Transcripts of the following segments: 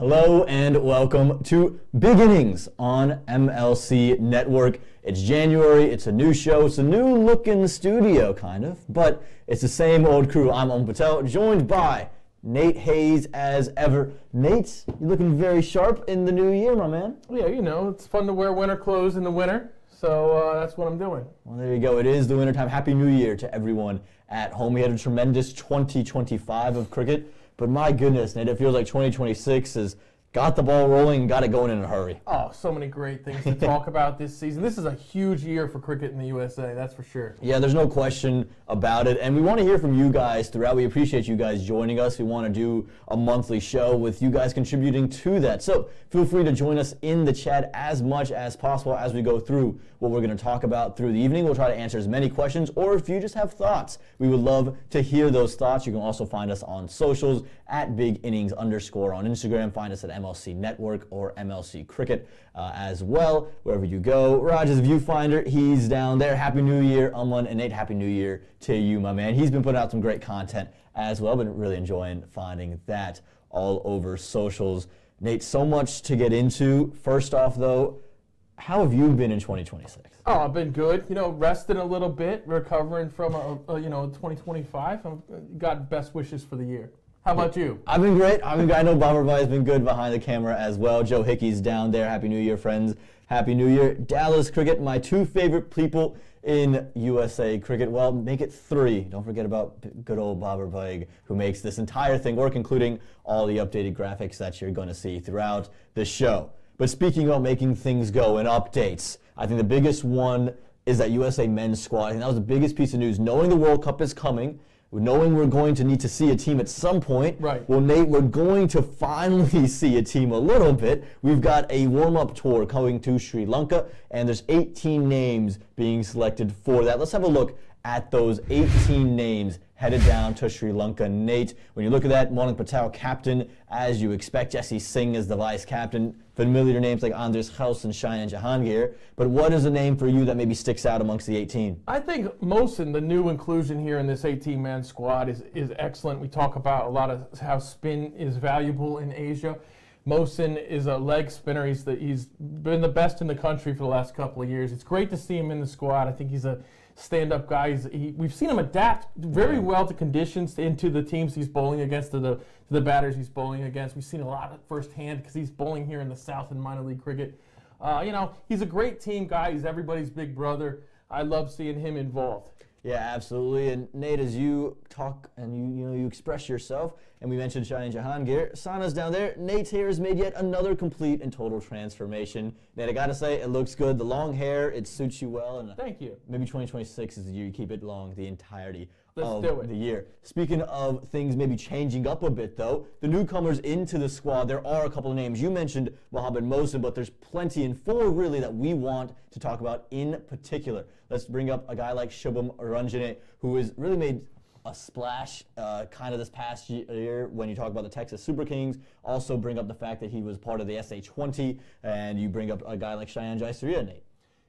Hello and welcome to BigInnings on MLC Network. It's January, it's a new show, it's a new looking studio kind of, but it's the same old crew. I'm Aaman Patel, joined by Nate Hayes as ever. Nate, you're looking very sharp in the new year, my man. Yeah, you know, it's fun to wear winter clothes in the winter, so that's what I'm doing. Well, there you go. It is the winter time. Happy New Year to everyone at home. We had a tremendous 2025 of cricket. But my goodness, Nate, it feels like 2026 has got the ball rolling and got it going in a hurry. Oh, so many great things to talk about this season. This is a huge year for cricket in the USA, that's for sure. Yeah, there's no question about it. And we want to hear from you guys throughout. We appreciate you guys joining us. We want to do a monthly show with you guys contributing to that. So feel free to join us in the chat as much as possible as we go through what we're going to talk about through the evening. We'll try to answer as many questions, or if you just have thoughts, we would love to hear those thoughts. You can also find us on socials at BigInnings_ on Instagram. Find us at MLC Network or MLC Cricket as well, wherever you go. Raj's Viewfinder, he's down there. Happy New Year, Aaman and Nate. Happy New Year to you, my man. He's been putting out some great content as well. Been really enjoying finding that all over socials. Nate, so much to get into. First off, though, how have you been in 2026? Oh, I've been good. You know, resting a little bit, recovering from 2025. I've got best wishes for the year. How about you? I've been great. I know Babarbai has been good behind the camera as well. Joe Hickey's down there. Happy New Year, friends. Happy New Year. Dallas cricket, my two favorite people in USA cricket. Well, make it three. Don't forget about good old Babarbai, who makes this entire thing work, including all the updated graphics that you're going to see throughout the show. But speaking about making things go and updates, I think the biggest one is that USA men's squad. I think that was the biggest piece of news. Knowing the World Cup is coming, knowing we're going to need to see a team at some point. Right. Well, Nate, we're going to finally see a team a little bit. We've got a warm-up tour coming to Sri Lanka, and there's 18 names being selected for that. Let's have a look at those 18 names headed down to Sri Lanka. Nate, when you look at that, Morning Patel captain, as you expect. Jesse Singh is the vice captain. Familiar names like Andres House and Cheyenne Jahangir. But what is a name for you that maybe sticks out amongst the 18? I think Mohsin, the new inclusion here in this 18-man squad, is excellent. We talk about a lot of how spin is valuable in Asia. Mohsin is a leg spinner. He's been the best in the country for the last couple of years. It's great to see him in the squad. I think he's a stand-up guy. We've seen him adapt very well to conditions, into the teams he's bowling against, to the batters he's bowling against. We've seen a lot of firsthand because he's bowling here in the South in minor league cricket. He's a great team guy. He's everybody's big brother. I love seeing him involved. Yeah, absolutely. And Nate, as you talk and you express yourself, and we mentioned Cheyenne Jahangir, Sana's down there. Nate here has made yet another complete and total transformation. Nate, I gotta say, it looks good. The long hair, it suits you well. And thank you. Maybe 2026 is the year you keep it long the entirety of do it. the year. Speaking of things maybe changing up a bit, though, the newcomers into the squad, there are a couple of names. You mentioned Mohamed Mohsin, but there's plenty, and four really that we want to talk about in particular. Let's bring up a guy like Shubham Ranjane, who has really made a splash kind of this past year when you talk about the Texas Super Kings. Also bring up the fact that he was part of the SA-20, and you bring up a guy like Cheyenne Jayasuriya, Nate.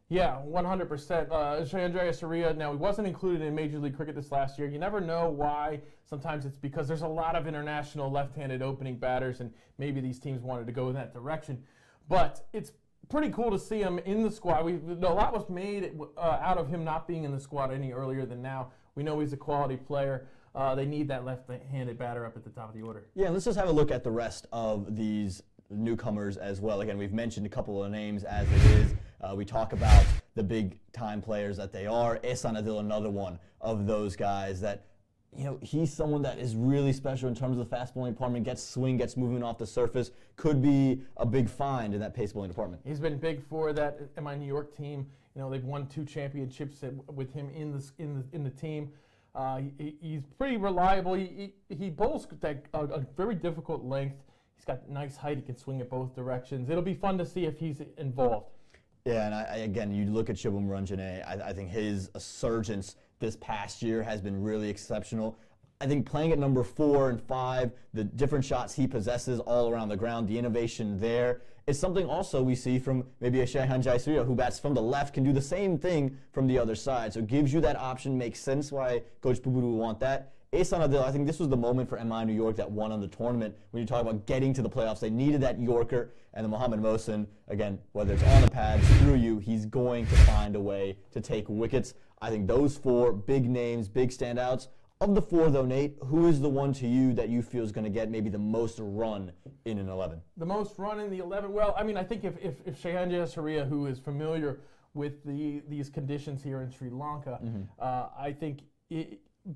Yeah, 100%. Cheyenne Jayasuriya, now he wasn't included in Major League Cricket this last year. You never know why. Sometimes it's because there's a lot of international left-handed opening batters, and maybe these teams wanted to go in that direction. But it's pretty cool to see him in the squad. A lot was made out of him not being in the squad any earlier than now. We know he's a quality player. They need that left-handed batter up at the top of the order. Yeah, let's just have a look at the rest of these newcomers as well. Again, we've mentioned a couple of names as it is. We talk about the big-time players that they are. Ehsan Adil, another one of those guys that, he's someone that is really special in terms of the fast bowling department, gets swing, gets movement off the surface, could be a big find in that pace bowling department. He's been big for that MI New York team. They've won 2 championships with him in the team. He's pretty reliable. He bowls a very difficult length. He's got nice height. He can swing it both directions. It'll be fun to see if he's involved. Yeah, and again, you look at Shubham Ranjane, I think his surgence this past year has been really exceptional. I think playing at number 4 and 5, the different shots he possesses all around the ground, the innovation there, is something also we see from maybe a Cheyenne Jayasuriya who bats from the left, can do the same thing from the other side. So it gives you that option, makes sense why Coach Pubudu would want that. Aaman Adil, I think this was the moment for MI New York that won on the tournament. When you talk about getting to the playoffs, they needed that Yorker, and the Mohamed Mohsen, again, whether it's on the pads, through you, he's going to find a way to take wickets. I think those 4 big names, big standouts. Of the 4, though, Nate, who is the one to you that you feel is going to get maybe the most run in an 11? The most run in the 11? Well, I mean, I think if Shahan Jayasuriya, who is familiar with these conditions here in Sri Lanka, I think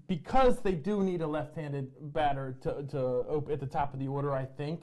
because they do need a left-handed batter to at the top of the order, I think,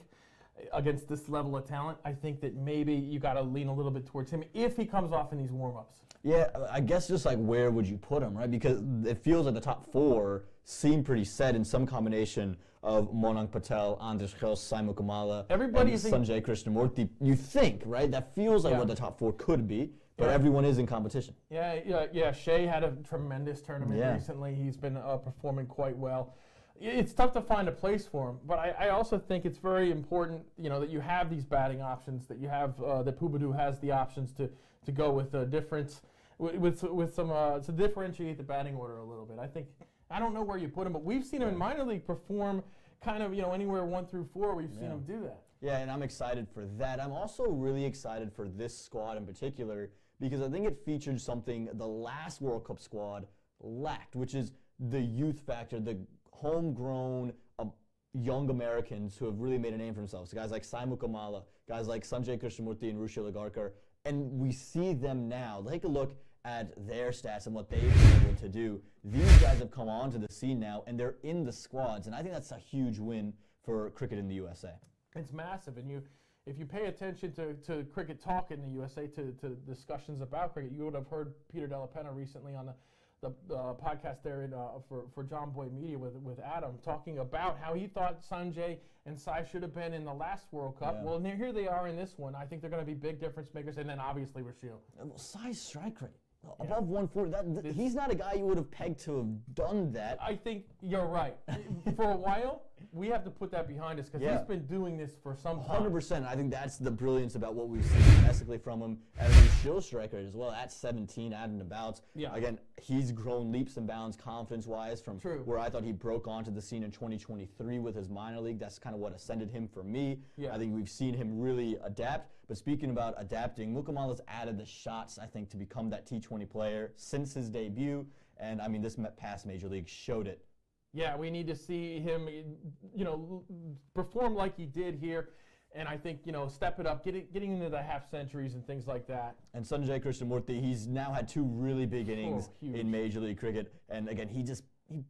against this level of talent, I think that maybe you got to lean a little bit towards him if he comes off in these warm-ups. Yeah, I guess just like where would you put him, right? Because it feels like the top 4 seem pretty set in some combination of Monang Patel, Andres Gil, Saimuk Kamala, and Sanjay Krishnamurti. You think, right? That feels like what the top 4 could be, but everyone is in competition. Yeah. Shea had a tremendous tournament recently. He's been performing quite well. It's tough to find a place for him, but I also think it's very important, that you have these batting options, that you have that Pubadu has the options to go with a difference, with some to differentiate the batting order a little bit. I don't know where you put him, but we've seen him in minor league perform kind of anywhere 1 through 4. We've seen him do that. Yeah, and I'm excited for that. I'm also really excited for this squad in particular because I think it featured something the last World Cup squad lacked, which is the youth factor, the homegrown young Americans who have really made a name for themselves. So guys like Saimuk Kamala, guys like Sanjay Krishnamurti and Rushil Agarkar, and we see them now. Take a look at their stats and what they've been able to do. These guys have come onto the scene now, and they're in the squads, and I think that's a huge win for cricket in the USA. It's massive, and if you pay attention to cricket talk in the USA, to discussions about cricket, you would have heard Peter Della Penna recently on the podcast there for John Boy Media with Adam, talking about how he thought Sanjay and Sai should have been in the last World Cup. Yeah. Well, here they are in this one. I think they're going to be big difference makers, and then obviously Rashil. Sai's strike rate above 140. He's not a guy you would have pegged to have done that. I think you're right. For a while, we have to put that behind us because he's been doing this for some time. 100%. I think that's the brilliance about what we've seen domestically from him. And his show strike rate as well at 17 out and about. Yeah. Again, he's grown leaps and bounds confidence-wise from where I thought he broke onto the scene in 2023 with his minor league. That's kind of what ascended him for me. Yeah. I think we've seen him really adapt. But speaking about adapting, Mukamala's added the shots, I think, to become that T20 player since his debut. And, I mean, this past Major League showed it. Yeah, we need to see him, perform like he did here. And I think, step it up, getting into the half centuries and things like that. And Sanjay Krishnamurti, he's now had 2 really big innings in Major League Cricket. And, again, he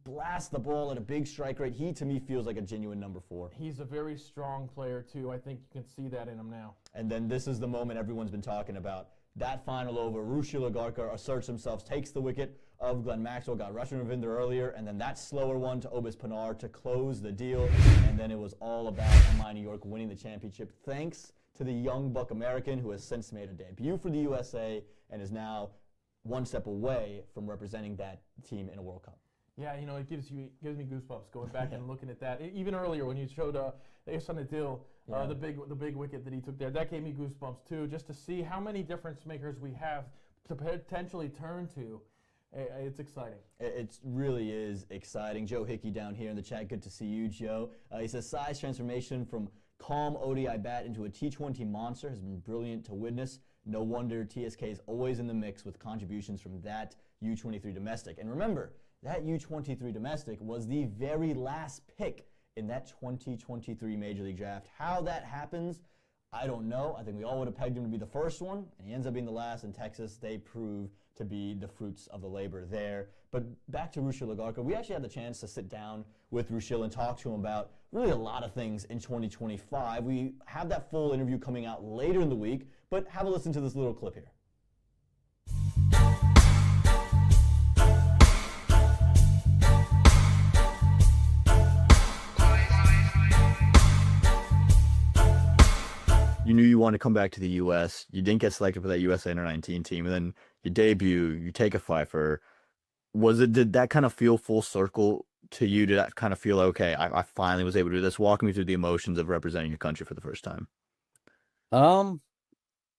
blasts the ball at a big strike rate. He, to me, feels like a genuine number 4. He's a very strong player, too. I think you can see that in him now. And then this is the moment everyone's been talking about. That final over, Rushil Agarkar asserts himself, takes the wicket of Glenn Maxwell, got Rashmi Ravinder earlier, and then that slower one to Obis Panar to close the deal. And then it was all about MI New York winning the championship, thanks to the young buck American who has since made a debut for the USA and is now one step away from representing that team in a World Cup. Yeah, it gives me goosebumps going back and looking at that. Even earlier when you showed Aaman Adil, the big wicket that he took there, that gave me goosebumps too, just to see how many difference makers we have to potentially turn to. It's exciting. It really is exciting. Joe Hickey down here in the chat. Good to see you, Joe. He says Sai's transformation from calm ODI bat into a T20 monster has been brilliant to witness. No wonder TSK is always in the mix with contributions from that U23 domestic. And remember, that U23 domestic was the very last pick in that 2023 Major League Draft. How that happens, I don't know. I think we all would have pegged him to be the first one, and he ends up being the last in Texas. They prove to be the fruits of the labor there. But back to Rushil Agarkar, we actually had the chance to sit down with Rushil and talk to him about really a lot of things in 2025. We have that full interview coming out later in the week, but have a listen to this little clip here. You knew you wanted to come back to the U.S. You didn't get selected for that USA Under-19 team, and then you debut, you take a fifer. Did that kind of feel full circle to you? Did that kind of feel, okay, I finally was able to do this? Walk me through the emotions of representing your country for the first time.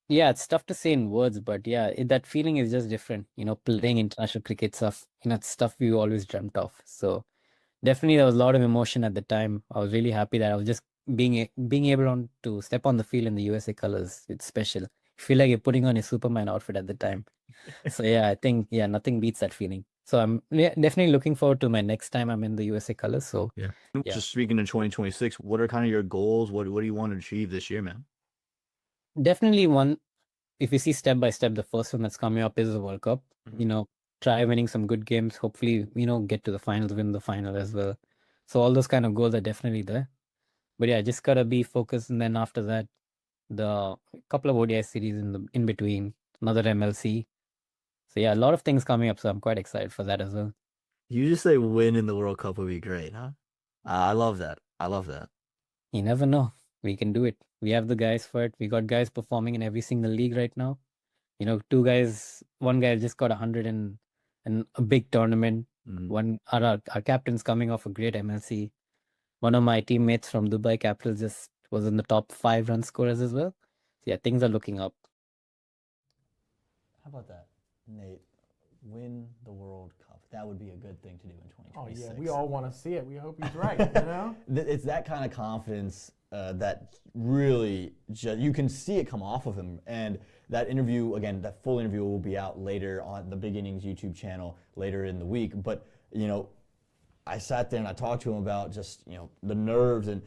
Yeah, it's tough to say in words, but yeah, that feeling is just different. Playing international cricket stuff, it's stuff we always dreamt of. So Definitely, there was a lot of emotion at the time. I was really happy that I was just being able to step on the field in the USA colors. It's special. You feel like you're putting on a Superman outfit at the time. So yeah, I think nothing beats that feeling. So I'm definitely looking forward to my next time I'm in the USA colors. So Yeah. yeah. Just speaking of 2026, what are kind of your goals? What do you want to achieve this year, man? Definitely one. If you see step by step, the first one that's coming up is the World Cup. Try winning some good games. Hopefully, get to the finals, win the final as well. So all those kind of goals are definitely there. But yeah, just gotta be focused, and then after that, the couple of ODI series in between, another MLC. So yeah, a lot of things coming up. So I'm quite excited for that as well. You just say win in the World Cup would be great, huh? I love that. I love that. You never know. We can do it. We have the guys for it. We got guys performing in every single league right now. Two guys. One guy just got 100 in a big tournament. One our captain's coming off a great MLC. One of my teammates from Dubai Capital just was in the top 5 run scorers as well. So yeah, things are looking up. How about that, Nate? Win the World Cup. That would be a good thing to do in 2026. Oh yeah, we all want to see it. We hope he's right. It's that kind of confidence that really you can see it come off of him. And that interview, again, that full interview will be out later on the BigInnings YouTube channel later in the week. But I sat there and I talked to him about just the nerves, and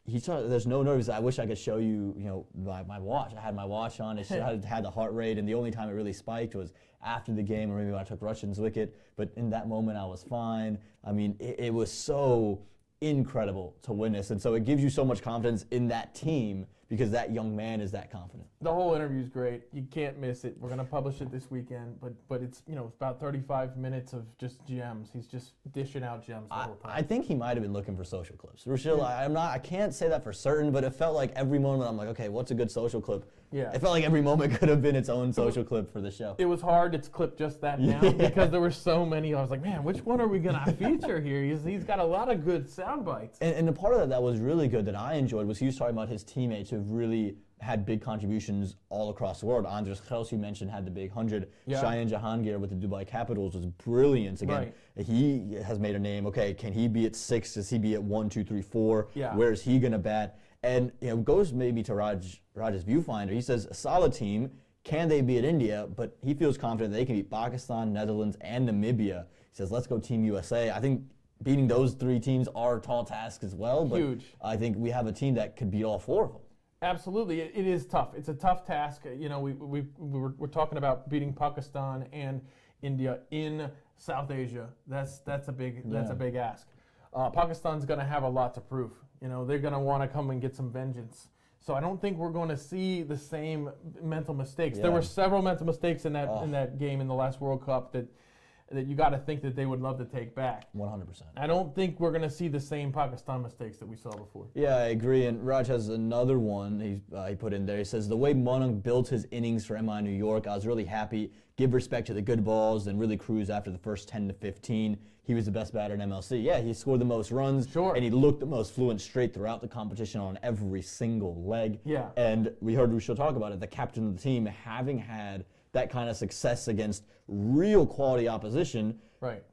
he said there's no nerves. I wish I could show you my watch. I had my watch on. It had the heart rate, and the only time it really spiked was after the game, or maybe when I took Russian's wicket. But in that moment, I was fine. I mean, it was so incredible to witness, and so it gives you so much confidence in that team because that young man is that confident. The whole interview is great. You can't miss it. We're gonna publish it this weekend, but it's it's about 35 minutes of just gems. He's just dishing out gems the whole time. I think he might have been looking for social clips. Rushil, I can't say that for certain, but it felt like every moment I'm like, okay, what's a good social clip? Yeah. It felt like every moment could have been its own social clip for the show. It was hard to clip just that down because there were so many. I was like, man, which one are we gonna feature here? He's got a lot of good sound bites. And the part of that was really good that I enjoyed was he was talking about his teammates who've really had big contributions all across the world. Andres Kels, you mentioned, had the big 100. Yeah. Cheyenne Jahangir with the Dubai Capitals was brilliant. Again, he has made a name. Okay, can he be at 6? Does he be at 1, 2, 3, 4? Yeah. Where is he going to bat? And goes maybe to Raj's viewfinder. He says, a solid team. Can they beat India? But he feels confident they can beat Pakistan, Netherlands, and Namibia. He says, let's go Team USA. I think beating those 3 teams are a tall task as well. But huge. I think we have a team that could beat all 4 of them. Absolutely, it is tough. It's a tough task. We're talking about beating Pakistan and India in South Asia. That's a big ask. Pakistan's going to have a lot to prove. They're going to want to come and get some vengeance. So I don't think we're going to see the same mental mistakes. Yeah. There were several mental mistakes in that game in the last World Cup that you got to think that they would love to take back. 100%. I don't think we're going to see the same Pakistan mistakes that we saw before. Yeah, I agree. And Raj has another one he put in there. He says, the way Monang built his innings for MI New York, I was really happy. Give respect to the good balls and really cruise after the first 10 to 15. He was the best batter in MLC. Yeah, he scored the most runs. Sure. And he looked the most fluent straight throughout the competition on every single leg. Yeah. And we heard Rushil talk about it, the captain of the team having had that kind of success against real quality opposition. Right.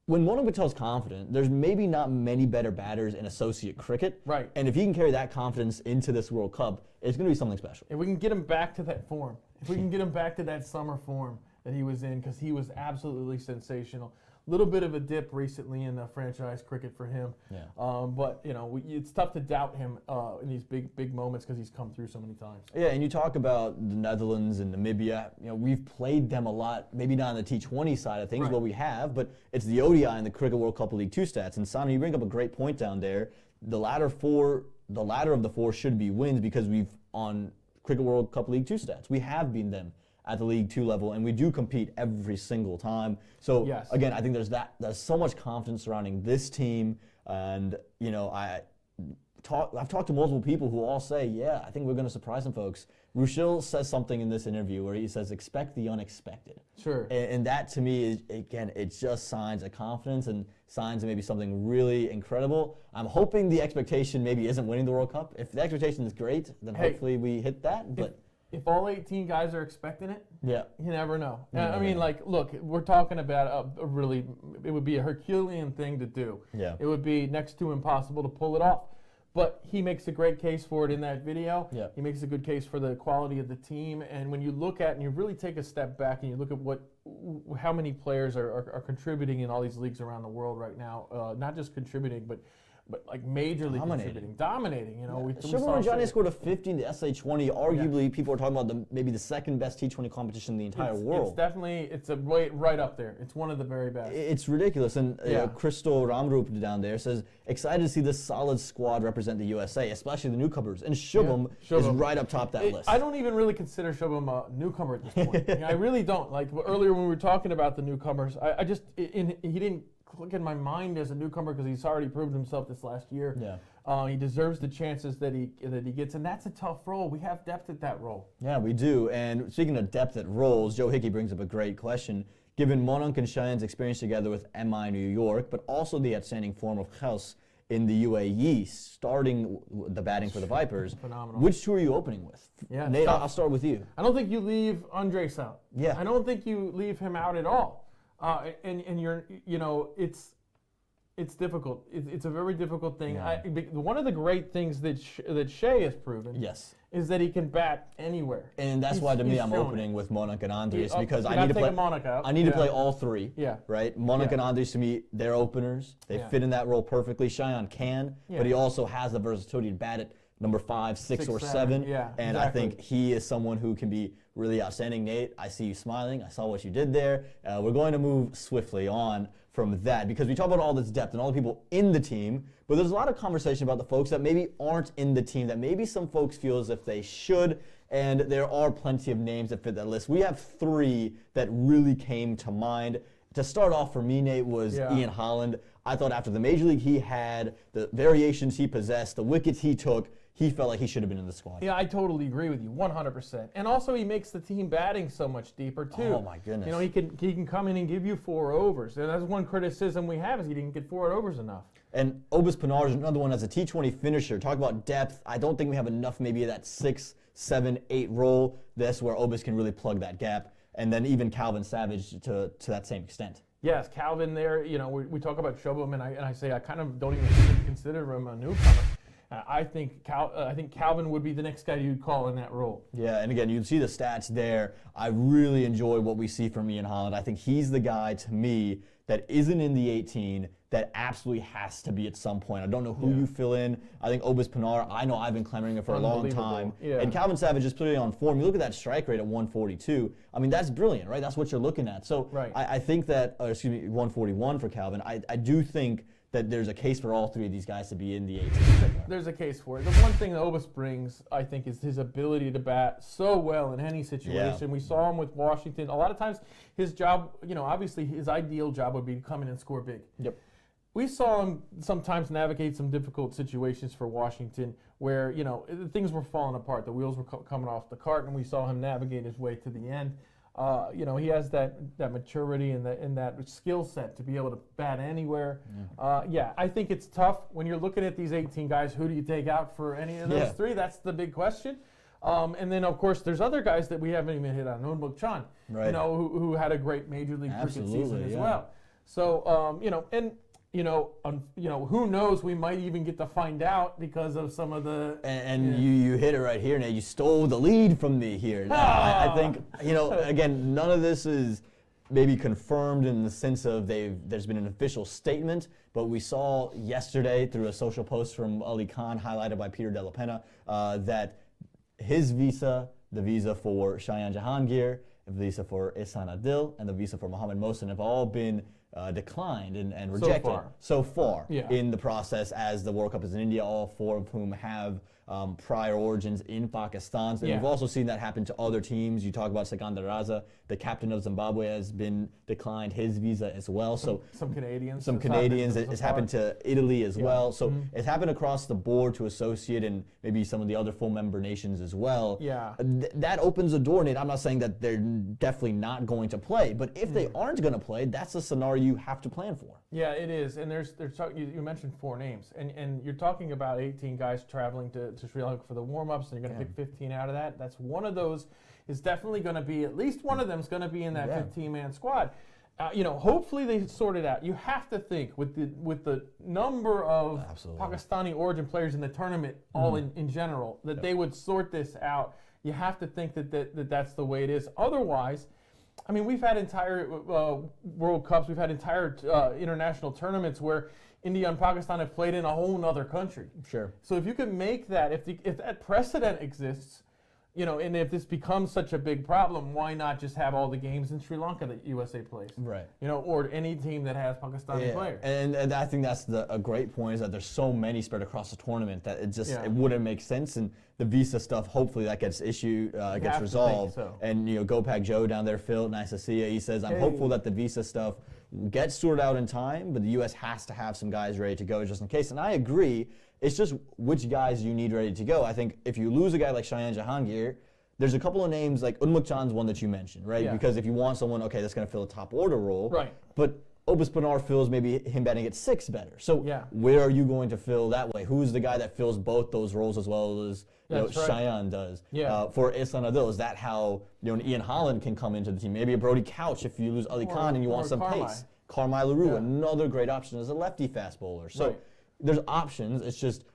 When Monang Patel's confident, there's maybe not many better batters in associate cricket. Right. And if he can carry that confidence into this World Cup, it's going to be something special. If we can get him back to that form, if we can get him back to that summer form that he was in, because he was absolutely sensational. Little bit of a dip recently in franchise cricket for him. Yeah. But it's tough to doubt him in these big moments because he's come through so many times. Yeah, and you talk about the Netherlands and Namibia. We've played them a lot, maybe not on the T20 side of things, but we have. But it's the ODI and the Cricket World Cup League 2 stats. And Sanu, you bring up a great point down there. The latter of the 4 should be wins because we've on Cricket World Cup League 2 stats. We have beaten them at the League 2 level, and we do compete every single time. So again, I think there's so much confidence surrounding this team, and I've talked to multiple people who all say, yeah, I think we're going to surprise some folks. Rushil says something in this interview where he says, expect the unexpected. Sure. And that to me is, again, it's just signs of confidence and signs of maybe something really incredible. I'm hoping the expectation maybe isn't winning the World Cup. If the expectation is great, then hopefully we hit that. But if all 18 guys are expecting it, Yeah. you never know. You never I mean, know. like, look, we're talking about a really, it would be a Herculean thing to do. Yeah. It would be next to impossible to pull it off. But he makes a great case for it in that video. Yeah. He makes a good case for the quality of the team. And when you look at and you really take a step back and you look at how many players are contributing in all these leagues around the world right now, not just contributing, but like majorly dominating. You know, we Shubham saw Rajani scored a 50 in the SA20. Arguably, people are talking about maybe the second best T20 competition in the entire world. It's definitely right up there. It's one of the very best. It's ridiculous. And Crystal Ramrup down there says, excited to see this solid squad represent the USA, especially the newcomers. And Shubham is right up top that list. I don't even really consider Shubham a newcomer at this point. I really don't. Like earlier when we were talking about the newcomers, he didn't click in my mind as a newcomer because he's already proved himself this last year. Yeah. He deserves the chances that he gets, and that's a tough role. We have depth at that role. Yeah, we do. And speaking of depth at roles, Joe Hickey brings up a great question. Given Mononk and Cheyenne's experience together with MI New York, but also the outstanding form of Kels in the UAE, starting the batting for the Vipers, Phenomenal. which two are you opening with? Yeah, Nate, I'll start with you. I don't think you leave Andres out. Yeah. I don't think you leave him out at all. And you're, it's difficult. It's a very difficult thing. Yeah. One of the great things that Shea has proven is that he can bat anywhere. And that's why to me I'm opening with Mononk and Andres because I need to play all three. Yeah. Right? Mononk and Andres to me, they're openers. They fit in that role perfectly. Cheyenne can, but he also has the versatility to bat at number 5, 6, or 7. Yeah, and I think he is someone who can be really outstanding. Nate, I see you smiling. I saw what you did there. We're going to move swiftly on from that because we talk about all this depth and all the people in the team, but there's a lot of conversation about the folks that maybe aren't in the team that maybe some folks feel as if they should, and there are plenty of names that fit that list. We have 3 that really came to mind. To start off for me, Nate, was Ian Holland. I thought after the Major League he had, the variations he possessed, the wickets he took, he felt like he should have been in the squad. Yeah, I totally agree with you, 100%. And also, he makes the team batting so much deeper too. Oh my goodness! You know, he can come in and give you 4 overs, and that's one criticism we have is he didn't get 4 overs enough. And Obis Pinar is another one as a T20 finisher. Talk about depth. I don't think we have enough maybe of that 6, 7, 8 role. That's where Obis can really plug that gap. And then even Calvin Savage to that same extent. Yes, Calvin there. You know, we talk about Shubham, and I say I kind of don't even consider him a newcomer. I think Calvin would be the next guy you'd call in that role. Yeah, and again, you see the stats there. I really enjoy what we see from Ian Holland. I think he's the guy, to me, that isn't in the 18 that absolutely has to be at some point. I don't know who you fill in. I think Obis Pinar, I know I've been clamoring it for a long time. Yeah. And Calvin Savage is clearly on form. You look at that strike rate at 142. I mean, that's brilliant, right? That's what you're looking at. So I think that, 141 for Calvin. I do think that there's a case for all 3 of these guys to be in the 18. There's a case for it. The one thing that Obis brings, I think, is his ability to bat so well in any situation. Yeah. We saw him with Washington. A lot of times his job, obviously his ideal job would be to come in and score big. Yep. We saw him sometimes navigate some difficult situations for Washington where, things were falling apart. The wheels were coming off the cart, and we saw him navigate his way to the end. He has that maturity and that skill set to be able to bat anywhere. I think it's tough when you're looking at these 18 guys. Who do you take out for any of those 3? That's the big question. And then of course there's other guys that we haven't even hit on. Noonbuk Chan, who had a great Major League Cricket season as well. So who knows? We might even get to find out because of some of the. And you hit it right here, Nate. You stole the lead from me here. I think again, none of this is maybe confirmed in the sense of there's been an official statement, but we saw yesterday through a social post from Ali Khan, highlighted by Peter De La Pena, that his visa, the visa for Cheyenne Jahangir, the visa for Ihsan Adil, and the visa for Mohammad Mohsin have all been declined and rejected so far in the process as the World Cup is in India, all 4 of whom have prior origins in Pakistan. And we've also seen that happen to other teams. You talk about Sikandar Raza, the captain of Zimbabwe, has been declined his visa as well. So some Canadians. It's happened to Italy as well. So it's happened across the board to associate and maybe some of the other full member nations as well. Yeah. That opens a door, Nate. I'm not saying that they're definitely not going to play, but if they aren't going to play, that's a scenario you have to plan for. Yeah, it is. And you mentioned 4 names, and you're talking about 18 guys traveling to to Sri Lanka for the warm-ups, and you're going to pick 15 out of that. That's one of those is definitely going to be, at least one of them is going to be in that 15-man squad. Hopefully they sort it out. You have to think with the number of Pakistani origin players in the tournament, all in general, that they would sort this out. You have to think that that's the way it is. Otherwise, I mean, we've had entire World Cups, we've had entire international tournaments where India and Pakistan have played in a whole other country. Sure. So if you could make that, if that precedent exists, and if this becomes such a big problem, why not just have all the games in Sri Lanka that USA plays? Right. Or any team that has Pakistani players. And I think that's a great point, is that there's so many spread across the tournament that it wouldn't make sense. And the visa stuff, hopefully that gets gets resolved. So. And Gopak Joe down there, Phil, nice to see you. He says, I'm hopeful that the visa stuff gets sorted out in time, but the U.S. has to have some guys ready to go just in case. And I agree. It's just which guys you need ready to go. I think if you lose a guy like Shayan Jahangir, there's a couple of names, like Unmukt Chan's one that you mentioned, right? Yeah. Because if you want someone, that's going to fill a top order role. Right. But Opus Pinar fills maybe him batting at 6 better. So where are you going to fill that way? Who's the guy that fills both those roles as well as Shayan does? Yeah. For Ihsan Adil, is that how an Ian Holland can come into the team? Maybe a Brody Couch if you lose Ali Khan and you want some pace. Carmine LaRue, another great option as a lefty fast bowler. So there's options. It's just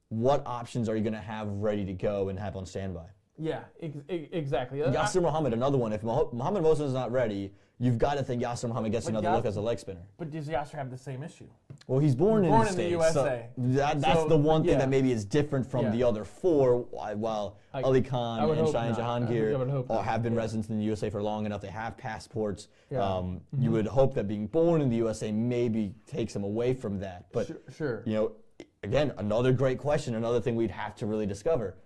what options are you going to have ready to go and have on standby? Yeah, exactly. Yasir Muhammad, another one. If Muhammad Mohsen is not ready, you've got to think Yasir Muhammad gets another look as a leg spinner. But does Yasir have the same issue? Well, he's born in the States, USA. So that's the one thing that maybe is different from the other 4, while Ali Khan and Shayan Jahangir have been residents in the USA for long enough. They have passports. You would hope that being born in the USA maybe takes them away from that. But, again, another great question, another thing we'd have to really discover.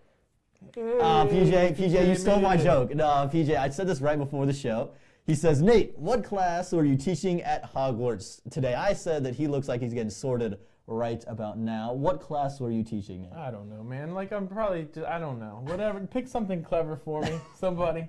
PJ, you stole my joke. No, PJ, I said this right before the show. He says, Nate, what class were you teaching at Hogwarts today? I said that he looks like he's getting sorted right about now. What class were you teaching, Nate? I don't know, man. I'm probably, I don't know. Whatever. Pick something clever for me, somebody.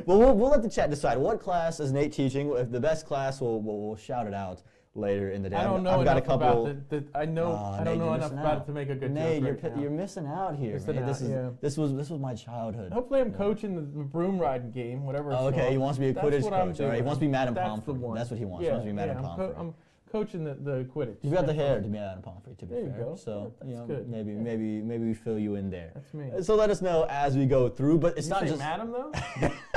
Well, we'll let the chat decide. What class is Nate teaching? If the best class, we'll shout it out later in the day. I don't know enough about it. I don't know enough about it to make a good Nate, joke right you're missing out here. This was my childhood. Hopefully I'm coaching the broom riding game, whatever it's okay, he wants to be a Quidditch coach. All right, he wants to be Madam Pomfrey. That's what he wants. He wants to be Madam Pomfrey. I'm coaching the Quidditch. You've got the hair to be Madam Pomfrey, to be fair. There you go. So good. maybe we fill you in there. That's me. So let us know as we go through. But it's not just Madam though.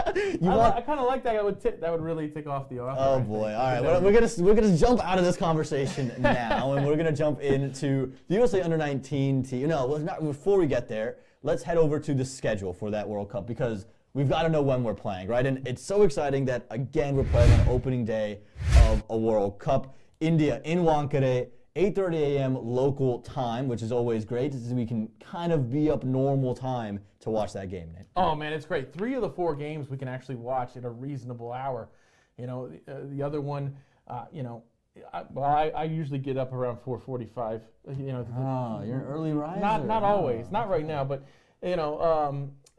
I kind of like that. That would really tick off the offer. Oh boy! All right, we're gonna jump out of this conversation now, and we're gonna jump into the USA Under-19 team. No, before we get there, let's head over to the schedule for that World Cup, because we've got to know when we're playing, right? And it's so exciting that again we're playing on opening day of a World Cup. India in Wankhede, 8:30 a.m. local time, which is always great, so we can kind of be up normal time to watch that game, Nate. Oh man, it's great. 3 of the 4 games we can actually watch at a reasonable hour. The other one, I usually get up around 4:45. You're an early riser. Not always, not right now, but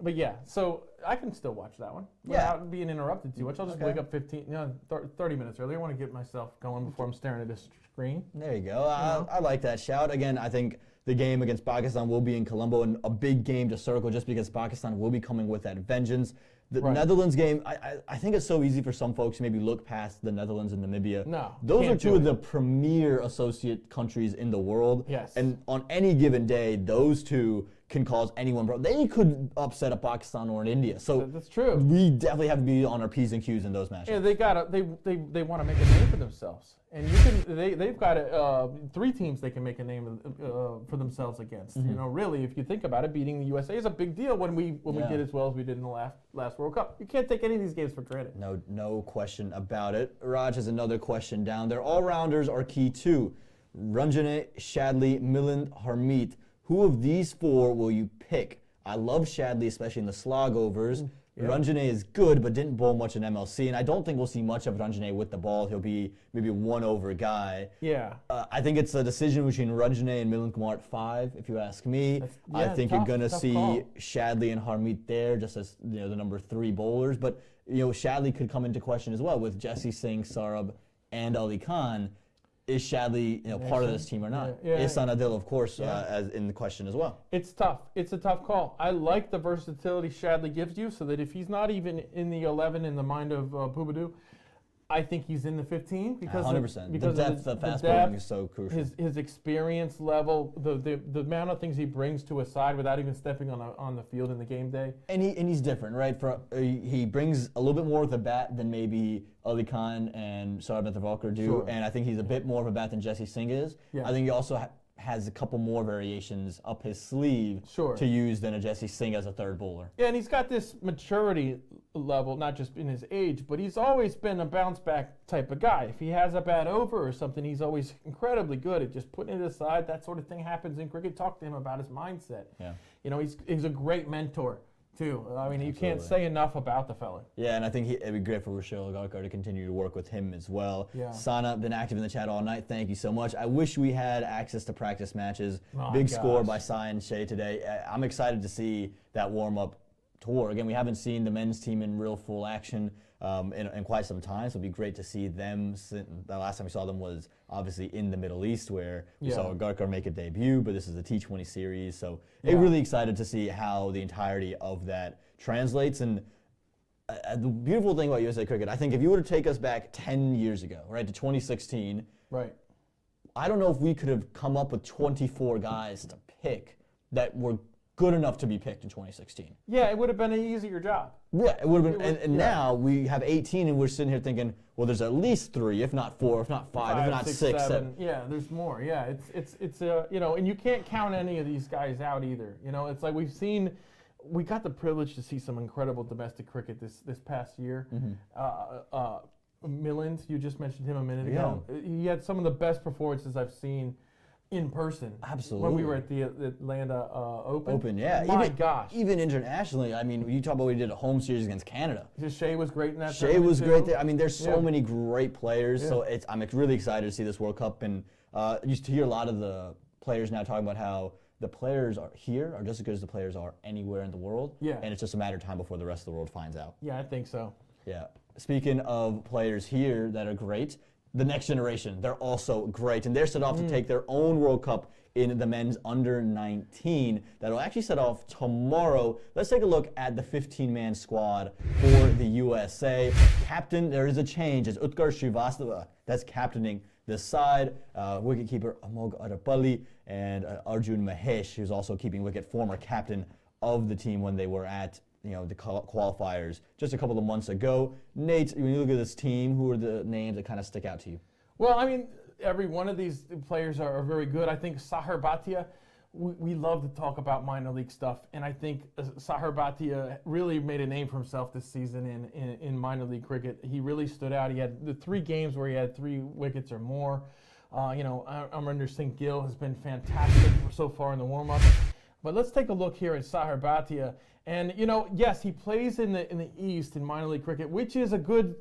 but yeah. So I can still watch that one without being interrupted too much. I'll just wake up 30 minutes early. I want to get myself going before I'm staring at a screen. There you go. I like that shout. Again, I think the game against Pakistan will be in Colombo, and a big game to circle just because Pakistan will be coming with that vengeance. The Netherlands game, I think it's so easy for some folks to maybe look past the Netherlands and Namibia. No, those are 2 of the premier associate countries in the world. Yes. And on any given day, those 2 can cause anyone. They could upset a Pakistan or an India. So that's true. We definitely have to be on our P's and Q's in those matches. Yeah, they want to make a name for themselves, and they've got 3 teams they can make a name for themselves against. Really, if you think about it, beating the USA is a big deal when we did as well as we did in the last World Cup. You can't take any of these games for granted. No question about it. Raj has another question down there. All-rounders are key too. Ranjane, Shadley, Milind, Harmeet. Who of these 4 will you pick? I love Shadley, especially in the slog overs. Ranjane is good, but didn't bowl much in MLC, and I don't think we'll see much of Ranjane with the ball. He'll be maybe a 1-over guy. Yeah. I think it's a decision between Ranjane and Milind Kumar at 5, if you ask me. I think you're going to see Shadley and Harmeet there, just as the number 3 bowlers. But Shadley could come into question as well with Jesse Singh, Sarab, and Ali Khan. is Shadley part of this team or not? Is Sanadil, of course, as in the question as well? It's tough. It's a tough call. I like the versatility Shadley gives you, so that if he's not even in the 11 in the mind of Boubadou, I think he's in the 15 because 100%. Because the depth of fast bowling is so crucial. His experience level, the amount of things he brings to a side without even stepping on the field in the game day. And he's different, right? He brings a little bit more with the bat than maybe Ali Khan and Sardar Valkar do, Sure. and I think he's a bit more of a bat than Jesse Singh is. Yeah. I think he also has a couple more variations up his sleeve to use than a Jesse Singh as a third bowler. Yeah, and he's got this maturity level, not just in his age, but he's always been a bounce back type of guy. If he has a bad over or something, he's always incredibly good at just putting it aside. That sort of thing happens in cricket. Talk to him about his mindset. Yeah. He's a great mentor too. I mean, you can't say enough about the fella. Yeah, and I think it'd be great for Rushil Agarkar to continue to work with him as well. Yeah. Sana, been active in the chat all night. Thank you so much. I wish we had access to practice matches. Big score by Sai and Shea today. I'm excited to see that warm-up tour. Again, we haven't seen the men's team in real full action in quite some time, so it'd be great to see them. The last time we saw them was obviously in the Middle East, where we saw Agarkar make a debut, but this is the T20 series, so really excited to see how the entirety of that translates. And the beautiful thing about USA Cricket, I think if you were to take us back 10 years ago, right, to 2016, right, I don't know if we could have come up with 24 guys to pick that were good enough to be picked in 2016. Yeah, it would have been an easier job. Yeah, it would have been. And now we have 18, and we're sitting here thinking, well, there's at least 3, if not 4, if not 5, if not 6, 7. Yeah, there's more. Yeah, it's and you can't count any of these guys out either. It's like we got the privilege to see some incredible domestic cricket this past year. Milland, you just mentioned him a minute ago. He had some of the best performances I've seen in person. Absolutely. When we were at the Atlanta Open. Yeah. My gosh. Even internationally, I mean, you talk about what he did a home series against Canada. Shea was great in that. Shea was great there. I mean, there's so many great players. So I'm really excited to see this World Cup. And used to hear a lot of the players now talking about how the players are here are just as good as the players are anywhere in the world. Yeah. And it's just a matter of time before the rest of the world finds out. Yeah, I think so. Yeah. Speaking of players here that are great, the next generation, they're also great. And they're set off to take their own World Cup in the men's under-19. That'll actually set off tomorrow. Let's take a look at the 15-man squad for the USA. Captain, there is a change. It's Utkar Srivastava that's captaining this side. Wicketkeeper Amog Adapalli and Arjun Mahesh, who's also keeping wicket, former captain of the team when they were at the qualifiers just a couple of months ago. Nate, when you look at this team, who are the names that kind of stick out to you? Well, I mean, every one of these players are very good. I think Sahar Bhatia, we love to talk about minor league stuff, and I think Sahar Bhatia really made a name for himself this season in minor league cricket. He really stood out. He had the 3 games where he had 3 wickets or more. Amrinder Singh Gill has been fantastic so far in the warm-up. But let's take a look here at Sahar Bhatia. And, yes, he plays in the East in minor league cricket, which is a good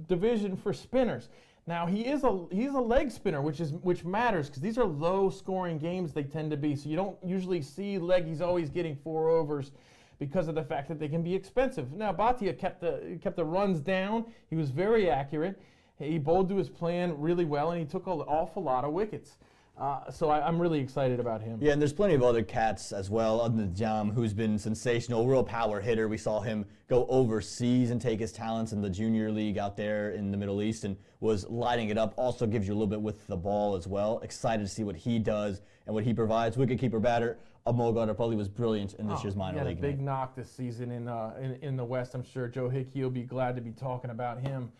division for spinners. Now, he's a leg spinner, which matters because these are low-scoring games they tend to be. So you don't usually see he's always getting 4 overs because of the fact that they can be expensive. Now, Bhatia kept the runs down. He was very accurate. He bowled to his plan really well, and he took an awful lot of wickets. So I'm really excited about him. Yeah, and there's plenty of other cats as well. Adnan Jam, who's been sensational, real power hitter. We saw him go overseas and take his talents in the junior league out there in the Middle East and was lighting it up. Also gives you a little bit with the ball as well. Excited to see what he does and what he provides. Wicketkeeper batter Amog Adapalli was brilliant in this year's minor league. He had a big knock this season in the West. I'm sure Joe Hickey will be glad to be talking about him.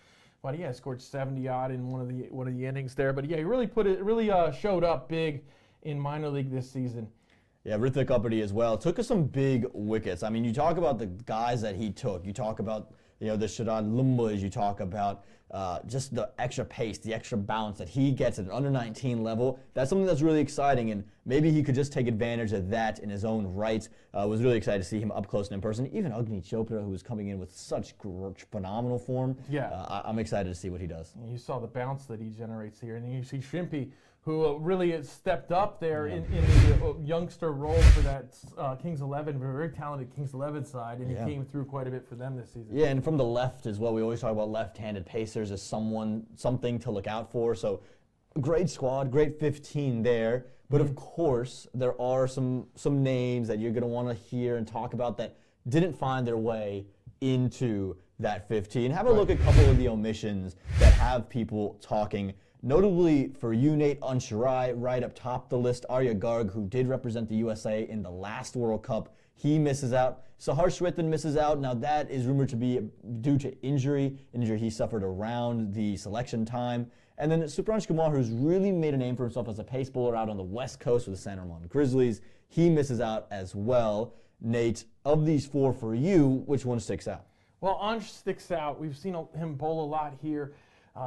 But he scored 70 odd in one of the innings there. But yeah, he really showed up big in minor league this season. Yeah, Rithik Uppity as well. Took us some big wickets. I mean, you talk about the guys that he took. You talk about the Sharad Lumbas. You talk about just the extra pace, the extra bounce that he gets at an under-19 level. That's something that's really exciting, and maybe he could just take advantage of that in his own right. Was really excited to see him up close and in person. Even Agni Chopra, who was coming in with such phenomenal form. Yeah, I'm excited to see what he does. You saw the bounce that he generates here, and then you see Shrimpy, who really has stepped up there in the youngster role for that Kings 11, very talented Kings 11 side, and he came through quite a bit for them this season. Yeah, and from the left as well. We always talk about left-handed pacers as something to look out for. So great squad, great 15 there. But of course, there are some names that you're going to want to hear and talk about that didn't find their way into that 15. Have a look at a couple of the omissions that have people talking. Notably for you, Nate, Ansharai, right up top the list. Arya Garg, who did represent the USA in the last World Cup, he misses out. Sahar Shwethan misses out. Now that is rumored to be due to injury he suffered around the selection time. And then Supransh Kumar, who's really made a name for himself as a pace bowler out on the West Coast with the San Ramon Grizzlies, he misses out as well. Nate, of these four for you, which one sticks out? Well, Ansh sticks out. We've seen him bowl a lot here.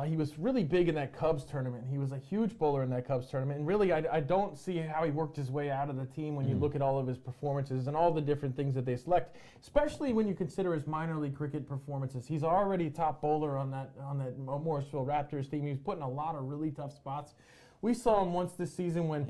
He was really big in that Cubs tournament. He was a huge bowler in that Cubs tournament. And really, I don't see how he worked his way out of the team when you look at all of his performances and all the different things that they select, especially when you consider his minor league cricket performances. He's already top bowler on that Morrisville Raptors team. He was put in a lot of really tough spots. We saw him once this season when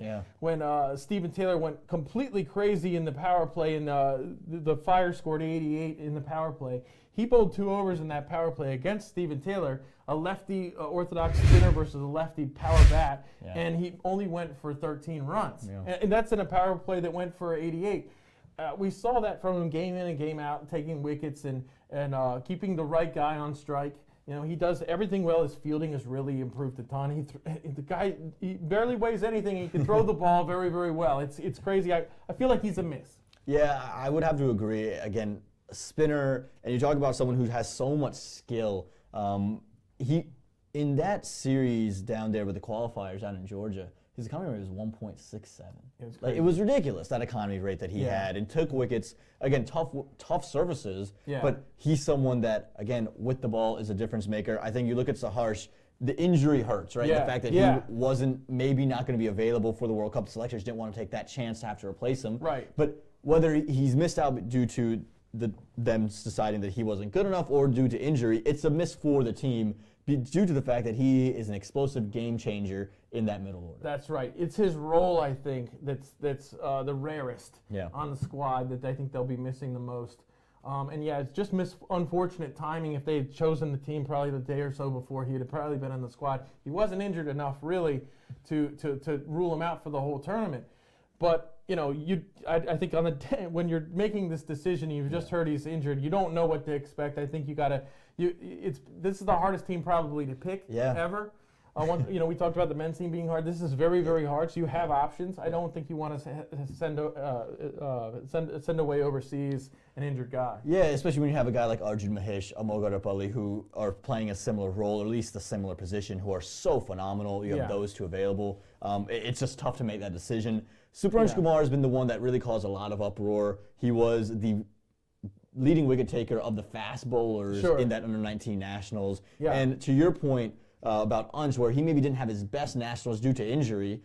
Stephen Taylor went completely crazy in the power play, and the Fire scored 88 in the power play. He bowled 2 overs in that power play against Stephen Taylor, a lefty orthodox spinner versus a lefty power bat, and he only went for 13 runs. And that's in a power play that went for 88. We saw that from him game in and game out, taking wickets and keeping the right guy on strike. You know, he does everything well. His fielding has really improved a ton. The guy, he barely weighs anything. He can throw the ball very, very well. It's crazy. I feel like he's a miss. Yeah, I would have to agree. Again, a spinner, and you talk about someone who has so much skill. He, in that series down there with the qualifiers out in Georgia, his economy rate was 1.67. It was ridiculous, that economy rate that he had, and took wickets. Again, tough services, but he's someone that, again, with the ball is a difference maker. I think you look at Saharsh, the injury hurts, right? The fact that he wasn't maybe not going to be available for the World Cup, selectors didn't want to take that chance to have to replace him. Right. But whether he's missed out due to them deciding that he wasn't good enough or due to injury, it's a miss for the team due to the fact that he is an explosive game changer in that middle order. That's right. It's his role, I think, that's the rarest on the squad that I think they'll be missing the most. And it's just unfortunate timing. If they had chosen the team probably the day or so before, he would have probably been on the squad. He wasn't injured enough, really, to rule him out for the whole tournament. But you know, I think on the day, when you're making this decision, you've just heard he's injured. You don't know what to expect. I think this is the hardest team probably to pick ever. We talked about the men's team being hard. This is very, very hard. So you have options. I don't think you want to send away overseas an injured guy. Yeah, especially when you have a guy like Arjun Mahesh, Amogarapalli, who are playing a similar role, or at least a similar position, who are so phenomenal. You have those two available. It's just tough to make that decision. Supransh Kumar has been the one that really caused a lot of uproar. He was the leading wicket taker of the fast bowlers in that under-19 nationals. And to your point about Ansh, where he maybe didn't have his best nationals due to injury,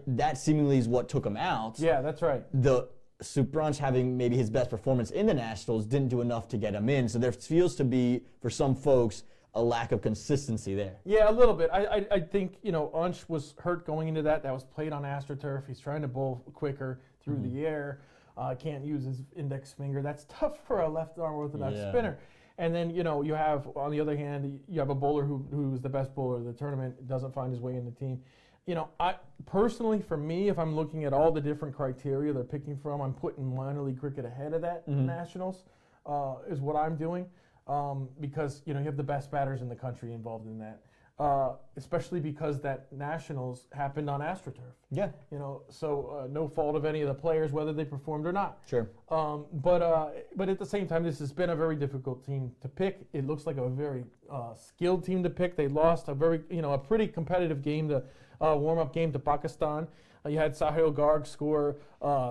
that seemingly is what took him out. Yeah, that's right. The Supransh having maybe his best performance in the nationals didn't do enough to get him in. So there feels to be, for some folks, a lack of consistency there. Yeah, a little bit. I think, Ansh was hurt going into that. That was played on AstroTurf. He's trying to bowl quicker through the air. Can't use his index finger. That's tough for a left-arm orthodox spinner. And then, you have, on the other hand, you have a bowler who's the best bowler of the tournament, doesn't find his way in the team. I personally, for me, if I'm looking at all the different criteria they're picking from, I'm putting minor league cricket ahead of that nationals, is what I'm doing. Because you have the best batters in the country involved in that, especially because that nationals happened on AstroTurf. Yeah. So no fault of any of the players whether they performed or not. Sure. But at the same time, this has been a very difficult team to pick. It looks like a very skilled team to pick. They lost a pretty competitive game, the warm-up game to Pakistan. You had Sahil Garg score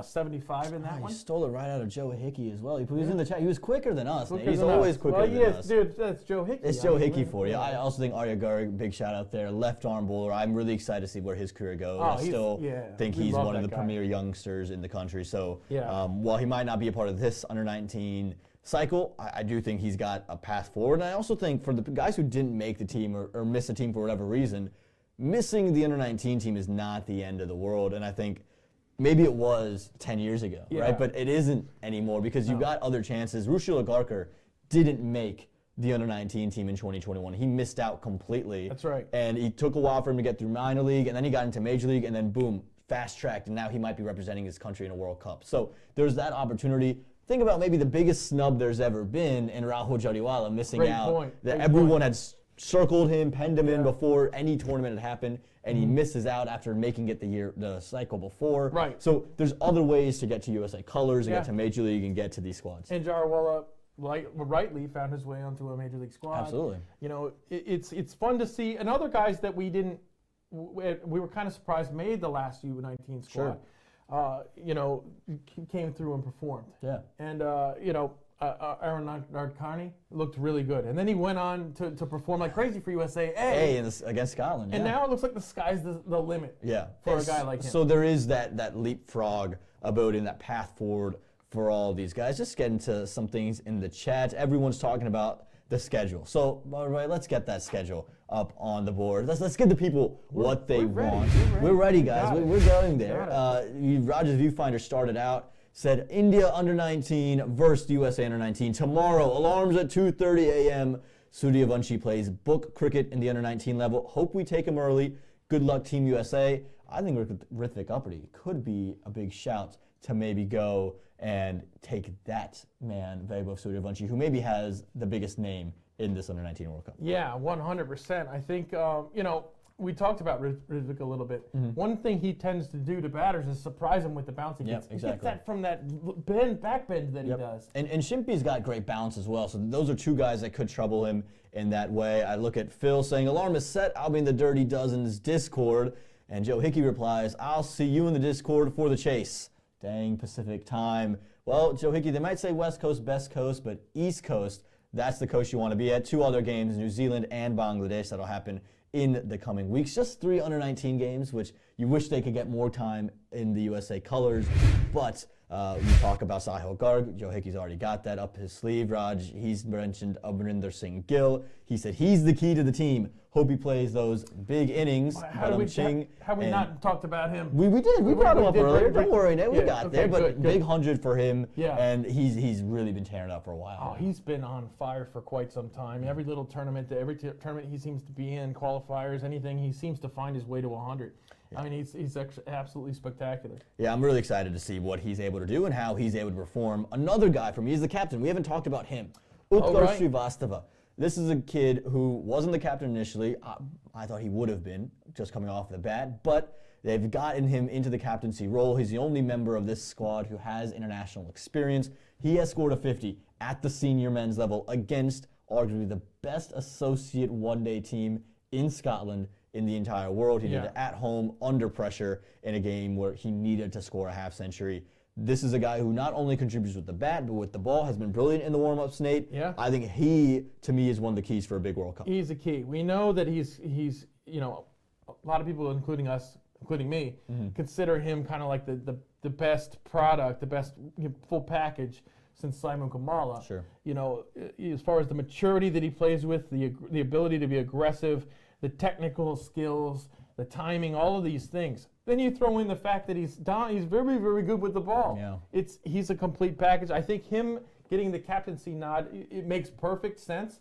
75 in that one. He stole it right out of Joe Hickey as well. He was in the chat. He was quicker than us. He's always quicker than us. Dude, that's Joe Hickey. It's Joe Hickey for you. I also think Arya Garg, big shout out there, left arm bowler. I'm really excited to see where his career goes. I still think he's one of the premier youngsters in the country. So while he might not be a part of this under-19 cycle, I do think he's got a path forward. And I also think for the guys who didn't make the team or miss the team for whatever reason, missing the under-19 team is not the end of the world, and I think maybe it was 10 years ago, right? But it isn't anymore because you got other chances. Rushil Agarkar didn't make the under-19 team in 2021. He missed out completely. That's right. And it took a while for him to get through minor league, and then he got into major league, and then boom, fast-tracked, and now he might be representing his country in a World Cup. So there's that opportunity. Think about maybe the biggest snub there's ever been in Rahul Jariwala missing Great out. point. That Great everyone point. had circled him, penned him in Yeah. before any tournament had happened, and he misses out after making it the cycle before. Right. So there's other ways to get to USA colors and Yeah. get to Major League and get to these squads. And Jariwala, rightly, found his way onto a major league squad. Absolutely. You know, it's fun to see. And other guys that we didn't, we were kind of surprised made the last U19 squad. You know, came through and performed. Yeah. And you know, Aaron Nardkani looked really good, and then he went on to perform like crazy for USA Hey, against Scotland. and yeah. now it looks like the sky's the limit. Yeah. For a guy like him. So there is that leapfrog ability and that path forward for all of these guys. Just get into some things in the chat. Everyone's talking about the schedule. So, all right, let's get that schedule up on the board. Let's give the people what they we're ready. want. We're ready. guys. Got it. We're going there. Got Rogers Viewfinder started out, said India under 19 versus USA under 19 tomorrow. Alarms at 2:30 a.m. Suryavanshi plays book cricket in the under 19 level. Hope we take him early. Good luck, Team USA. I think Rithvik Uppity could be a big shout to maybe go and take that man, Vaibhav Suryavanshi, who maybe has the biggest name in this under 19 World Cup. Yeah, 100%. I think you know, we talked about Rithvik a little bit. One thing he tends to do to batters is surprise them with the bounce he gets. exactly. He gets that from that back bend that he does. And Shimpi's got great balance as well. So those are two guys that could trouble him in that way. I look at Phil saying, alarm is set. I'll be in the Dirty Dozens Discord. And Joe Hickey replies, I'll see you in the Discord for the chase. Dang Pacific time. Well, Joe Hickey, they might say West Coast, best coast, but East Coast, that's the coast you want to be at. Two other games, New Zealand and Bangladesh, that'll happen in the coming weeks. Just 3 under 19 games, which you wish they could get more time in the USA colors. But we talk about Sahil Garg. Joe Hickey's already got that up his sleeve. Raj, he's mentioned Amrinder Singh Gill. He said he's the key to the team. Hope he plays those big innings. How we not talked about him? We did. We brought him up earlier. Don't worry, Nate. We Yeah, got okay, there. But good. big 100 for him. Yeah. And he's really been tearing it up for a while. Oh, he's been on fire for quite some time. Every little tournament, tournament he seems to be in, qualifiers, anything, he seems to find his way to 100. I mean, he's actually absolutely spectacular. Yeah, I'm really excited to see what he's able to do and how he's able to perform. Another guy for me is the captain. We haven't talked about him. Utkarsh right. Srivastava. This is a kid who wasn't the captain initially. I thought he would have been, just coming off the bat, but they've gotten him into the captaincy role. He's the only member of this squad who has international experience. He has scored a 50 at the senior men's level against arguably the best associate one-day team in Scotland in the entire world. He did it at home, under pressure, in a game where he needed to score a half century. This is a guy who not only contributes with the bat, but with the ball, has been brilliant in the warm-ups, Nate. Yeah. I think he, to me, is one of the keys for a big World Cup. He's a key. We know that he's you know, a lot of people, including us, including me, consider him kind of like the best product, the best full package since Simon Kamala. Sure. You know, as far as the maturity that he plays with, the ability to be aggressive, the technical skills, the timing, all of these things. Then you throw in the fact that he's very, very good with the ball. Yeah. He's a complete package. I think him getting the captaincy nod, it makes perfect sense.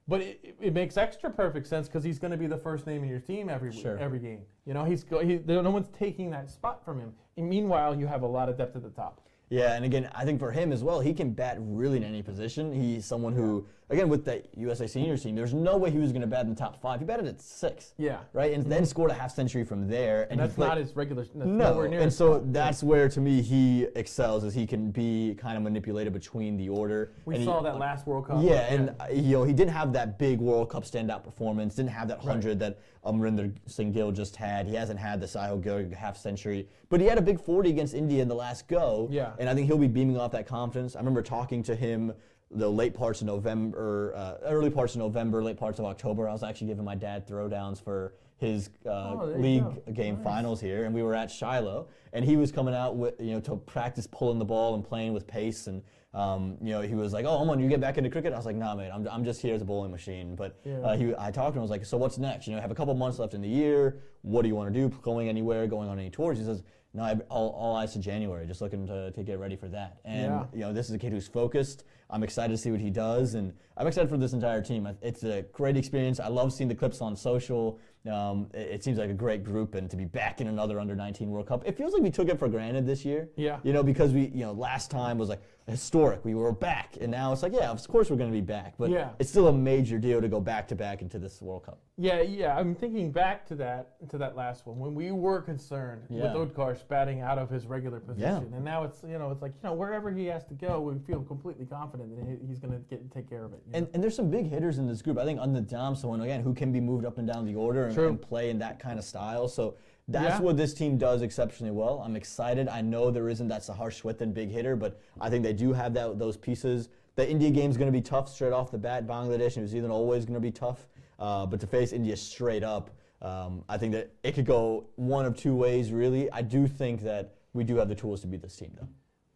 But it makes extra perfect sense because he's going to be the first name in your team every game. You know, no one's taking that spot from him. And meanwhile, you have a lot of depth at the top. Yeah, and again, I think for him as well, he can bat really in any position. He's someone who, again, with the USA seniors team, there's no way he was going to bat in the top 5. He batted at 6. Yeah. Right, and then scored a half century from there. And that's not his regular. That's No, nowhere near and his so spot. that's where, to me, he excels, is he can be kind of manipulated between the order. We saw that last World Cup. Yeah, and he didn't have that big World Cup standout performance, didn't have that 100 that Amrinder Singh Gill just had. He hasn't had the Sahil Garg half century, but he had a big 40 against India in the last go. Yeah. And I think he'll be beaming off that confidence. I remember talking to him the late parts of November, early parts of November, late parts of October. I was actually giving my dad throwdowns for his league game finals here, and we were at Shiloh, and he was coming out with, to practice pulling the ball and playing with pace, and he was like, "Oh, Aaman, you get back into cricket?" I was like, "Nah, mate, I'm just here as a bowling machine." But I talked to him. I was like, "So what's next? I have a couple months left in the year. What do you want to do? Going anywhere? Going on any tours?" He says, no, all eyes to January, just looking to get ready for that. And this is a kid who's focused. I'm excited to see what he does, and I'm excited for this entire team. It's a great experience. I love seeing the clips on social. It seems like a great group, and to be back in another Under-19 World Cup, it feels like we took it for granted this year. Yeah. Because we, last time was like historic. We were back, and now it's like, yeah, of course we're going to be back, but it's still a major deal to go back to back into this World Cup. Yeah. I'm thinking back to that last one when we were concerned with Odegaard batting out of his regular position, and now it's like wherever he has to go, we feel completely confident that he's going to take care of it. And there's some big hitters in this group. I think Under Dam, someone again who can be moved up and down the order and play in that kind of style. So that's what this team does exceptionally well. I'm excited. I know there isn't that Sahar Shwethan big hitter, but I think they do have those pieces. The India game's going to be tough straight off the bat. Bangladesh and New Zealand always going to be tough. But to face India straight up, I think that it could go one of two ways, really. I do think that we do have the tools to beat this team, though.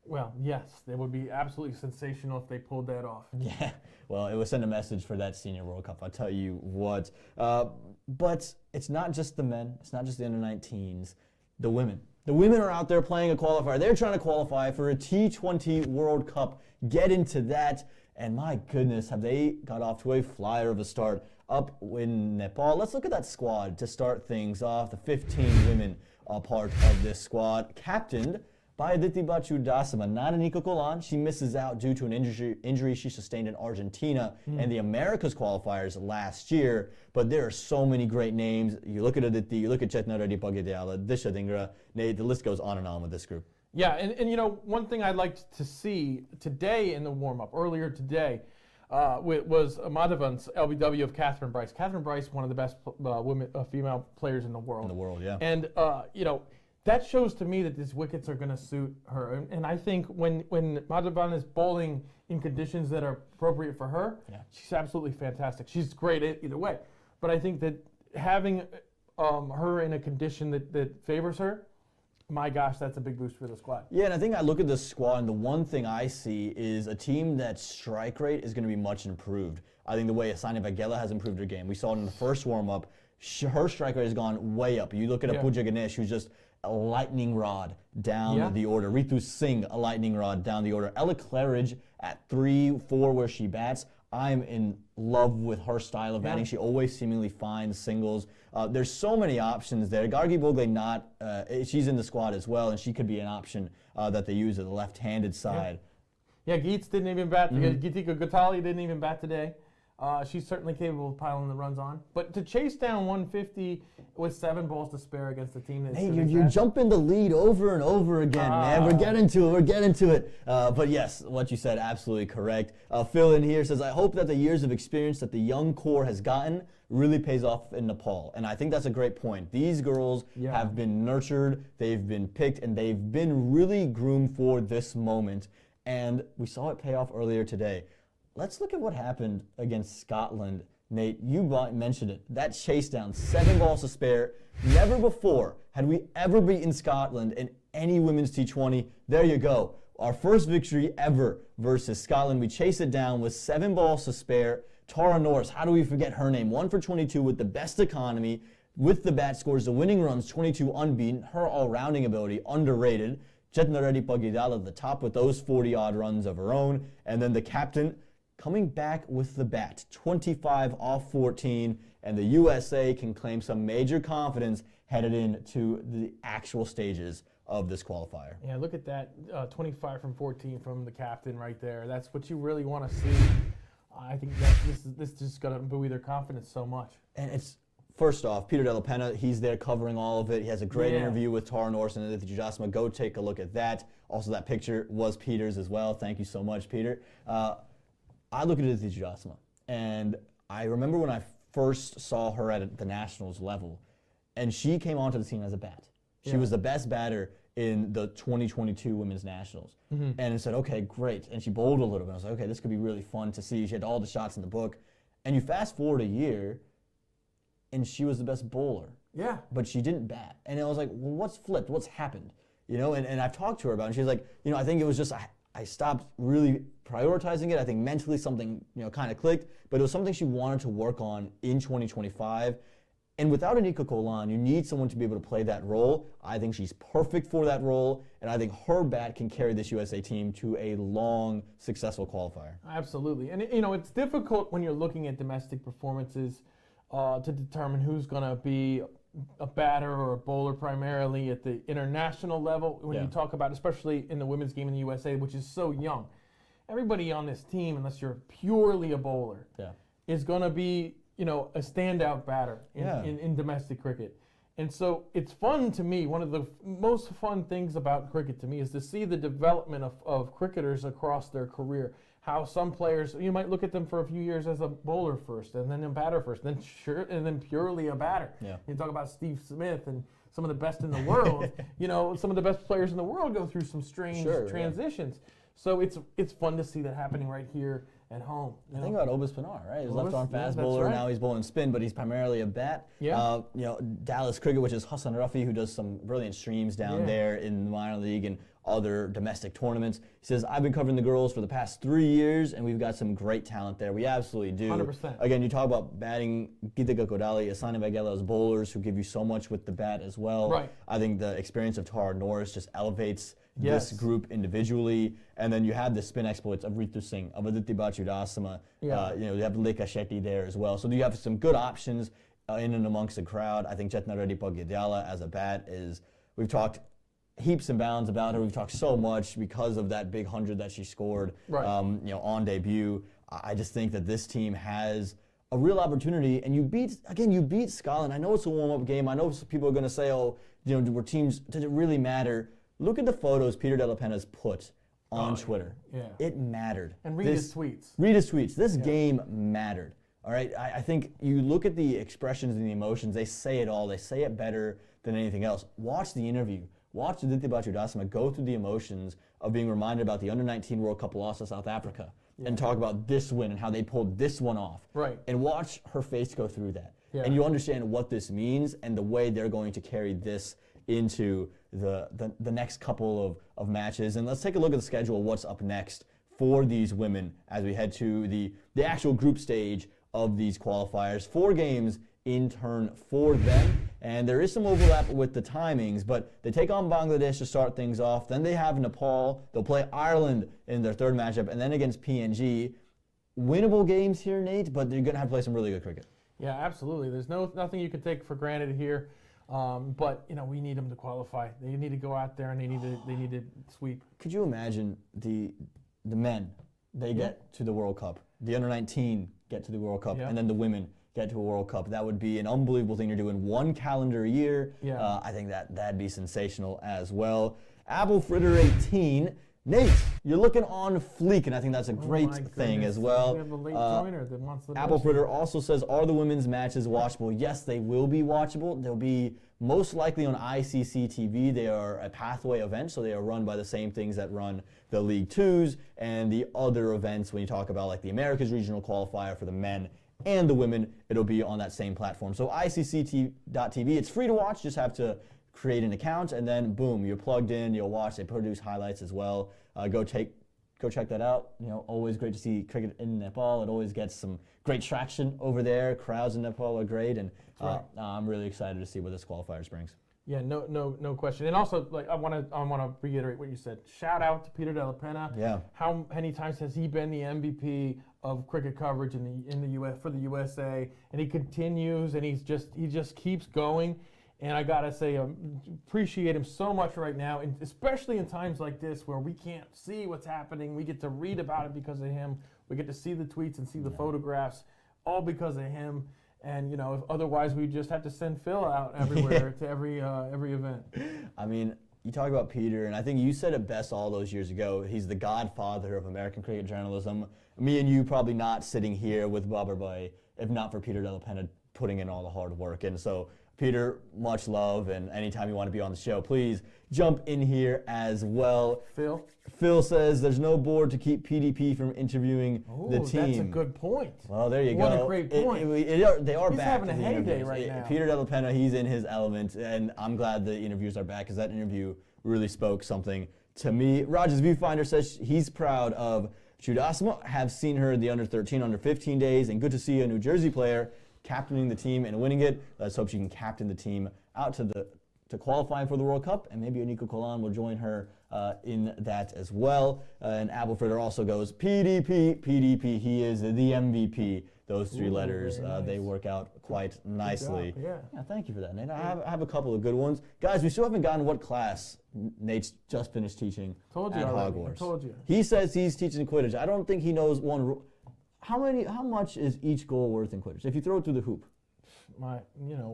Well, yes, it would be absolutely sensational if they pulled that off. Yeah, well, it would send a message for that Senior World Cup, I'll tell you what. But it's not just the men, it's not just the Under-19s, the women. The women are out there playing a qualifier. They're trying to qualify for a T20 World Cup, get into that, and my goodness, have they got off to a flyer of a start up in Nepal. Let's look at that squad to start things off. The 15 women are part of this squad, captained by Aditi Bachudasama, not Anika Golan. She misses out due to an injury she sustained in Argentina and the Americas qualifiers last year. But there are so many great names. You look at Aditi, you look at Chetna Reddy Pagidala, Disha Dhingra, Nate, the list goes on and on with this group. Yeah, and one thing I'd like to see today in the warm-up, earlier today, was Madhavan's LBW of Catherine Bryce. Catherine Bryce, one of the best female players in the world. In the world, yeah. And, that shows to me that these wickets are going to suit her. And I think when Madhavan is bowling in conditions that are appropriate for her, she's absolutely fantastic. She's great either way. But I think that having her in a condition that favors her, my gosh, that's a big boost for the squad. Yeah, and I think I look at this squad, and the one thing I see is a team that's strike rate is going to be much improved. I think the way Asani Vaghela has improved her game. We saw it in the first warm-up. Her strike rate has gone way up. You look at Pooja Ganesh, who's just a lightning rod down the order. Ritu Singh, a lightning rod down the order. Ella Claridge at 3-4 where she bats. I'm in love with her style of batting. She always seemingly finds singles. There's so many options there. Gargi Bogle she's in the squad as well, and she could be an option that they use at the left-handed side. Yeah, Geets didn't even bat. Gitika Gotali didn't even bat today. She's certainly capable of piling the runs on. But to chase down 150 with 7 balls to spare against a team that's... Hey, you're jumping the lead over and over again, man. We're getting to it. But yes, what you said, absolutely correct. Phil in here says, I hope that the years of experience that the young core has gotten really pays off in Nepal. And I think that's a great point. These girls have been nurtured, they've been picked, and they've been really groomed for this moment. And we saw it pay off earlier today. Let's look at what happened against Scotland. Nate, you mentioned it. That chase down, 7 balls to spare. Never before had we ever beaten Scotland in any women's T20. There you go. Our first victory ever versus Scotland. We chase it down with 7 balls to spare. Tara Norris, how do we forget her name? 1 for 22 with the best economy, with the bat scores, the winning runs, 22 unbeaten. Her all-rounding ability, underrated. Chetna Reddy Pagidala at the top with those 40-odd runs of her own. And then the captain, coming back with the bat, 25 off 14, and the USA can claim some major confidence headed into the actual stages of this qualifier. Yeah, look at that, 25 from 14 from the captain right there. That's what you really want to see. I think that this is just going to buoy their confidence so much. And it's, first off, Peter Della Penna, he's there covering all of it. He has a great interview with Tara Norris and Aditi Bachudasama. Go take a look at that. Also, that picture was Peter's as well. Thank you so much, Peter. I look at Aditi Bachudasama, and I remember when I first saw her at the Nationals level, and she came onto the scene as a bat. She was the best batter in the 2022 Women's Nationals. And I said, okay, great. And she bowled a little bit. I was like, okay, this could be really fun to see. She had all the shots in the book. And you fast forward a year, and she was the best bowler. Yeah. But she didn't bat. And I was like, well, what's flipped? What's happened? And I've talked to her about it, and she's like, I think it was just I stopped really prioritizing it. I think mentally something kind of clicked, but it was something she wanted to work on in 2025. And without Anika Kolan, you need someone to be able to play that role. I think she's perfect for that role, and I think her bat can carry this USA team to a long, successful qualifier. Absolutely. And, it's difficult when you're looking at domestic performances to determine who's going to be a batter or a bowler primarily at the international level when you talk about, especially in the women's game in the USA, which is so young. Everybody on this team, unless you're purely a bowler, is going to be a standout batter in domestic cricket. And so it's fun to me. One of the most fun things about cricket to me is to see the development of cricketers across their career. How some players, you might look at them for a few years as a bowler first, and then a batter first, and then purely a batter. Yeah. You talk about Steve Smith and some of the best in the world. Some of the best players in the world go through some strange transitions. Yeah. So it's fun to see that happening right here at home. Think about Obis Pinar, right? He's a left-arm fast bowler. Right. Now he's bowling spin, but he's primarily a bat. Yeah. Dallas Cricket, which is Hassan Rafi, who does some brilliant streams down there in the minor league and other domestic tournaments. He says, I've been covering the girls for the past 3 years, and we've got some great talent there. We absolutely do. 100%. Again, you talk about batting, Gitika Kodali, Asani Vagela as bowlers who give you so much with the bat as well. Right. I think the experience of Tara Norris just elevates this group individually. And then you have the spin exploits of Ritu Singh, of Aditi Bachudasama. You have Lekha Shetty there as well. So you have some good options in and amongst the crowd. I think Chetna Reddy Pagyadala as a bat we've talked heaps and bounds about her. We've talked so much because of that big 100 that she scored on debut. I just think that this team has a real opportunity, and you beat Scotland. I know it's a warm-up game. I know people are going to say, were teams, did it really matter? Look at the photos Peter Della Penna's put on Twitter. Yeah. It mattered. And read his tweets. Read his tweets. This game mattered. All right. I think you look at the expressions and the emotions. They say it all. They say it better than anything else. Watch the interview. Watch Aditi Bachudasama go through the emotions of being reminded about the Under-19 World Cup loss to South Africa and talk about this win and how they pulled this one off. Right. And watch her face go through that. Yeah. And you understand what this means and the way they're going to carry this into the next couple of matches. And let's take a look at the schedule of what's up next for these women as we head to the actual group stage of these qualifiers. 4 games in turn for them. And there is some overlap with the timings, but they take on Bangladesh to start things off. Then they have Nepal. They'll play Ireland in their third matchup, and then against PNG. Winnable games here, Nate, but they're going to have to play some really good cricket. Yeah, absolutely. There's nothing you can take for granted here. But we need them to qualify. They need to go out there and they need to sweep. Could you imagine the men? They get to the World Cup. The under-19 get to the World Cup, and then the women get to a World Cup. That would be an unbelievable thing to do in 1 calendar year. Yeah. I think that'd be sensational as well. Apple Fritter 18. Nate, you're looking on fleek, and I think that's a great thing as well. We have a late joiner that wants the Apple Fritter also says, are the women's matches watchable? Yes, they will be watchable. They'll be most likely on ICC TV. They are a pathway event, so they are run by the same things that run the League Twos and the other events. When you talk about like the Americas Regional Qualifier for the men and the women, it'll be on that same platform. So ICC.TV, it's free to watch, just have to create an account, and then boom, you're plugged in, you'll watch. They produce highlights as well. Go check that out. Always great to see cricket in Nepal. It always gets some great traction over there. Crowds in Nepal are great, and I'm really excited to see what this qualifier brings. Yeah, no question. And also, I want to reiterate what you said. Shout out to Peter Della Penna. Yeah. How many times has he been the MVP of cricket coverage in the US for the USA? And he continues, and he just keeps going. And I gotta say, appreciate him so much right now, and especially in times like this where we can't see what's happening. We get to read about it because of him. We get to see the tweets and see the photographs, all because of him. And if otherwise we just have to send Phil out everywhere to every event. I mean, you talk about Peter, and I think you said it best all those years ago. He's the godfather of American cricket journalism. Me and you probably not sitting here with Babar Bhai if not for Peter Della Penna putting in all the hard work. And so, Peter, much love, and anytime you want to be on the show, please jump in here as well. Phil says there's no board to keep PDP from interviewing the team. That's a good point. Well, there you go. What a great point. They are he's back. He's having a heyday right now. Peter Della Penna, he's in his element, and I'm glad the interviews are back because that interview really spoke something to me. Rogers Viewfinder says he's proud of Chudasama. Have seen her in the under 13, under 15 days, and good to see a New Jersey player captaining the team and winning it. Let's hope she can captain the team out to qualifying for the World Cup, and maybe Anika Kolan will join her in that as well. And Abelfritter also goes PDP, PDP. He is the MVP. Those three letters, nice. they work out quite nicely. Yeah. Thank you for that, Nate. I have a couple of good ones. Guys, we still haven't gotten what class Nate's just finished teaching Told you at already. Hogwarts. I told you. He says he's teaching Quidditch. I don't think he knows one rule. How much is each goal worth in Quidditch? If you throw it through the hoop.